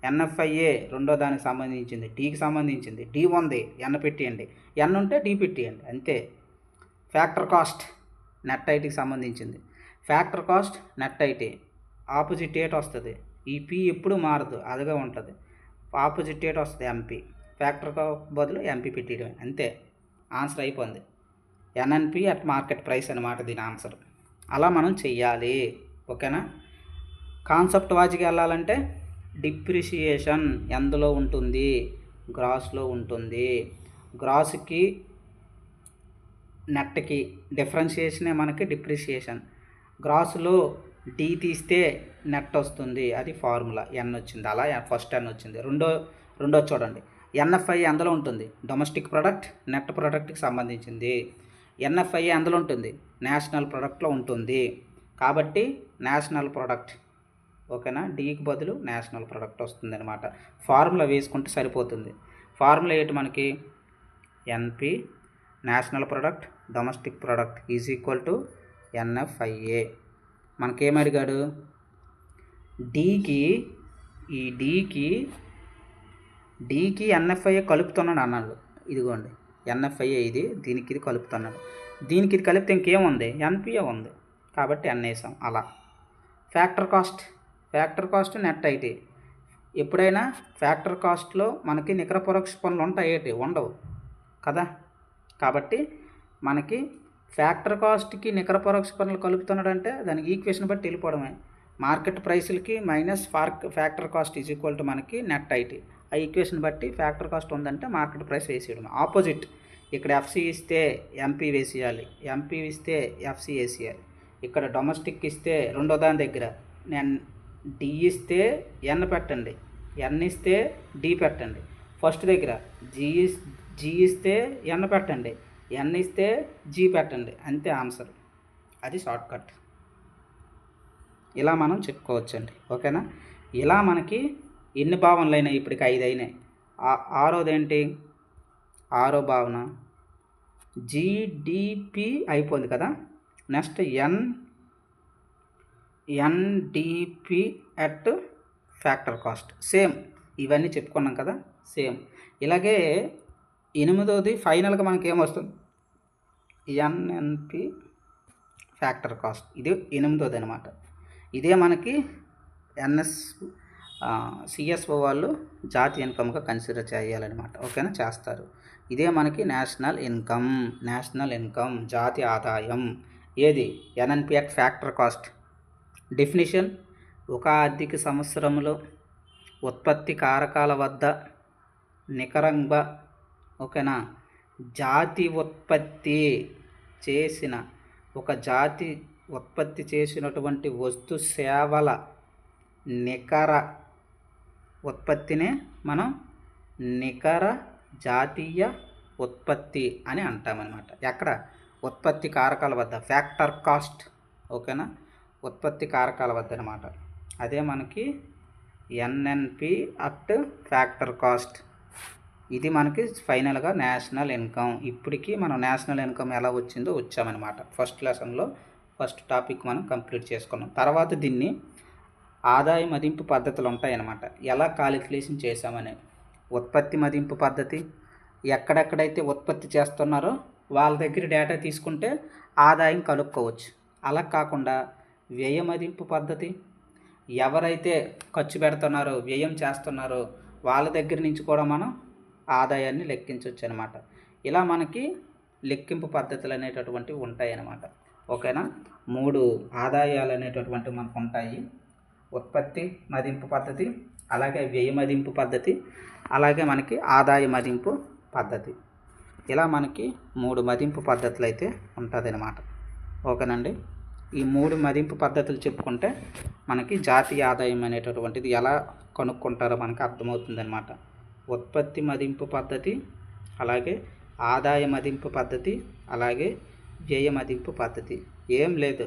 ఎన్ఎఫ్ఐఏ రెండో దానికి సంబంధించింది, డీకి సంబంధించింది, డి ఉంది, ఎన్ పెట్టేయండి, ఎన్ ఉంటే డి పెట్టేయండి, అంతే. ఫ్యాక్టర్ కాస్ట్ నెట్ ఐటీకి సంబంధించింది. Factor cost net IT opposite at వస్తుంది. ఈ పి ఎప్పుడు మారదు, అదిగా ఉంటుంది. ఆపోజిట్ ఏట్ వస్తుంది ఎంపీ. ఫ్యాక్టర్ బదులు ఎంపీ పెట్టేయడం, అంతే. ఆన్సర్ అయిపోయింది. ఎన్ఎన్పి అట్ మార్కెట్ ప్రైస్ అనమాట దీని ఆన్సర్. అలా మనం చెయ్యాలి. ఓకేనా? కాన్సెప్ట్ వాజిగా వెళ్ళాలంటే డిప్రిషియేషన్ ఎందులో ఉంటుంది? గ్రాస్లో ఉంటుంది. గ్రాస్కి నెట్కి డిఫరెన్షియేషనే మనకి డిప్రిషియేషన్. గ్రాస్లో డి తీస్తే నెట్ వస్తుంది, అది ఫార్ములా. ఎన్ వచ్చింది, అలా ఫస్ట్ ఎన్ వచ్చింది. రెండో చూడండి, ఎన్ఎఫ్ఐ అందులో ఉంటుంది, డొమెస్టిక్ ప్రొడక్ట్ నెట్ ప్రొడక్ట్కి సంబంధించింది. ఎన్ఎఫ్ఐ అందులో ఉంటుంది, నేషనల్ ప్రొడక్ట్లో ఉంటుంది. కాబట్టి నేషనల్ ప్రొడక్ట్. ఓకేనా? డీకి బదులు నేషనల్ ప్రొడక్ట్ వస్తుంది అనమాట. ఫార్ములా వేసుకుంటే సరిపోతుంది. ఫార్ములా ఏంటి మనకి? NP national product domestic product is equal to NFIA. మనకేమడిగాడు, డీకి ఎన్ఎఫ్ఐఏ కలుపుతున్నాడు అన్నాడు. ఇదిగోండి ఎన్ఎఫ్ఐఏ ఇది, దీనికి ఇది కలుపుతున్నాడు. దీనికి ఇది కలిపితే ఇంకేముంది, ఎన్పిఏ ఉంది కాబట్టి ఎన్ వేసాం. అలా ఫ్యాక్టర్ కాస్ట్ నెట్ ఐటీ. ఎప్పుడైనా ఫ్యాక్టర్ కాస్ట్లో మనకి నికర పరోక్ష పనులు ఉంటాయి, ఉండవు కదా. కాబట్టి మనకి ఫ్యాక్టర్ కాస్ట్కి నికర పరోక్ష పనులు కలుపుతున్నాడంటే దానికి ఈక్వేషన్ బట్టి వెళ్ళిపోవడమే. మార్కెట్ ప్రైసులకి minus factor cost is equal to మనకి నెట్ ఐటీ. ఆ ఈక్వేషన్ బట్టి ఫ్యాక్టర్ కాస్ట్ ఉందంటే మార్కెట్ ప్రైస్ వేసేయడం. ఆపోజిట్, ఇక్కడ ఎఫ్సి ఇస్తే ఎంపీ వేసేయాలి, ఎంపీ ఇస్తే ఎఫ్సి వేసేయాలి. ఇక్కడ డొమెస్టిక్ ఇస్తే రెండో దాని దగ్గర నేను డి ఇస్తే ఎన్ పెట్టండి, ఎన్ ఇస్తే డి పెట్టండి. ఫస్ట్ దగ్గర జీ ఇస్తే ఎన్ పెట్టండి, ఎన్ ఇస్తే జీ పెట్టండి, అంతే ఆన్సర్. అది షార్ట్ కట్. ఇలా మనం చెప్పుకోవచ్చండి. ఓకేనా. ఇలా మనకి ఎన్ని భావనలు అయినాయి, ఇప్పటికి 5 అయినాయి. ఆరోదేంటి, ఆరో భావన జీడిపి అయిపోయింది కదా. Next NDP at factor cost, same ఇవన్నీ చెప్పుకున్నాం కదా, సేమ్. ఇలాగే 8వది ఫైనల్గా మనకి ఏమొస్తుంది, ఎన్ఎన్పి ఫ్యాక్టర్ కాస్ట్. ఇది 8వది అనమాట. ఇదే మనకి సిఎస్ఓ వాళ్ళు జాతీయ ఇన్కమ్గా కన్సిడర్ చేయాలన్నమాట. ఓకేనా, చేస్తారు. ఇదే మనకి నేషనల్ ఇన్కమ్ జాతీయ ఆదాయం. ఏది, NNP at factor cost. Definition, ఒక ఆర్థిక సంవత్సరంలో ఉత్పత్తి కారకాల వద్ద నికరంగా, ఓకేనా, జాతి ఉత్పత్తి చేసినటువంటి వస్తు సేవల నికర ఉత్పత్తినే మనం నికర జాతీయ ఉత్పత్తి అని అంటామన్నమాట. ఎక్కడ, ఉత్పత్తి కారకాల వద్ద, ఫ్యాక్టర్ కాస్ట్. ఓకేనా, ఉత్పత్తి కారకాల వద్ద అనమాట. అదే మనకి ఎన్ఎన్పి అట్ ఫ్యాక్టర్ కాస్ట్. ఇది మనకి ఫైనల్గా నేషనల్ ఇన్కమ్. ఇప్పటికీ మనం నేషనల్ ఇన్కమ్ ఎలా వచ్చిందో వచ్చామన్నమాట. ఫస్ట్ లెసన్లో ఫస్ట్ టాపిక్ మనం కంప్లీట్ చేసుకున్నాం. తర్వాత దీన్ని ఆదాయ మదింపు పద్ధతులు ఉంటాయన్నమాట. ఎలా కాలిక్యులేషన్ చేసామని, ఉత్పత్తి మదింపు పద్ధతి, ఎక్కడెక్కడైతే ఉత్పత్తి చేస్తున్నారో వాళ్ళ దగ్గర డేటా తీసుకుంటే ఆదాయం కనుక్కోవచ్చు. అలా కాకుండా వ్యయ మదింపు పద్ధతి, ఎవరైతే ఖర్చు పెడుతున్నారో వ్యయం చేస్తున్నారో వాళ్ళ దగ్గర నుంచి కూడా మనం ఆదాయాన్ని లెక్కించవచ్చు అనమాట. ఇలా మనకి లెక్కింపు పద్ధతులు అనేటటువంటివి ఉంటాయి అన్నమాట. ఓకేనా, 3 ఆదాయాలు అనేటటువంటివి మనకు ఉంటాయి. ఉత్పత్తి మదింపు పద్ధతి, అలాగే వ్యయ మదింపు పద్ధతి, అలాగే మనకి ఆదాయ మదింపు పద్ధతి. ఇలా మనకి 3 మదింపు పద్ధతులు అయితే ఉంటుంది అన్నమాట. ఓకేనండి. ఈ 3 మదింపు పద్ధతులు చెప్పుకుంటే మనకి జాతీయ ఆదాయం అనేటటువంటిది ఎలా కనుక్కుంటారో మనకు అర్థమవుతుంది అన్నమాట. ఉత్పత్తి మదింపు పద్ధతి, అలాగే ఆదాయ మదింపు పద్ధతి, అలాగే వ్యయ మదింపు పద్ధతి. ఏం లేదు,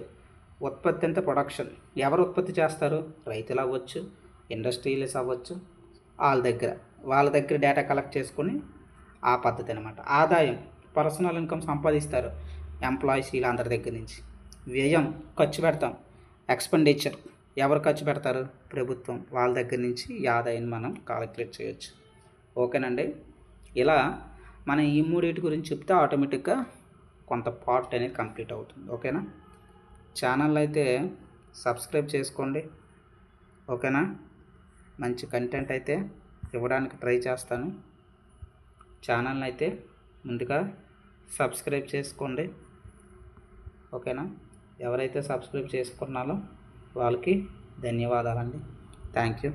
ఉత్పత్తి అంటే ప్రొడక్షన్. ఎవరు ఉత్పత్తి చేస్తారు, రైతులు అవ్వచ్చు, ఇండస్ట్రియలిస్ట్ అవ్వచ్చు, వాళ్ళ దగ్గర డేటా కలెక్ట్ చేసుకొని ఆ పద్ధతి అనమాట. ఆదాయం, పర్సనల్ ఇన్కమ్ సంపాదిస్తారు ఎంప్లాయీస్ వీళ్ళందరి దగ్గర నుంచి. వ్యయం, ఖర్చు పెడతాం, ఎక్స్పెండిచర్, ఎవరు ఖర్చు పెడతారు, ప్రభుత్వం, వాళ్ళ దగ్గర నుంచి ఈ ఆదాయాన్ని మనం కాలిక్యులేట్ చేయొచ్చు. ఓకేనండి. ఇలా మనం ఈ 3 గురించి చెప్తే ఆటోమేటిక్గా కొంత పార్ట్ అనేది కంప్లీట్ అవుతుంది. ఓకేనా. ఛానల్ అయితే సబ్స్క్రైబ్ చేసుకోండి. ఓకేనా, మంచి కంటెంట్ అయితే ఇవ్వడానికి ట్రై చేస్తాను. ఛానల్ని అయితే ముందుగా సబ్స్క్రైబ్ చేసుకోండి. ఓకేనా, ఎవరైతే సబ్స్క్రైబ్ చేసుకున్నారో వాళ్ళకి ధన్యవాదాలండి. Thank you.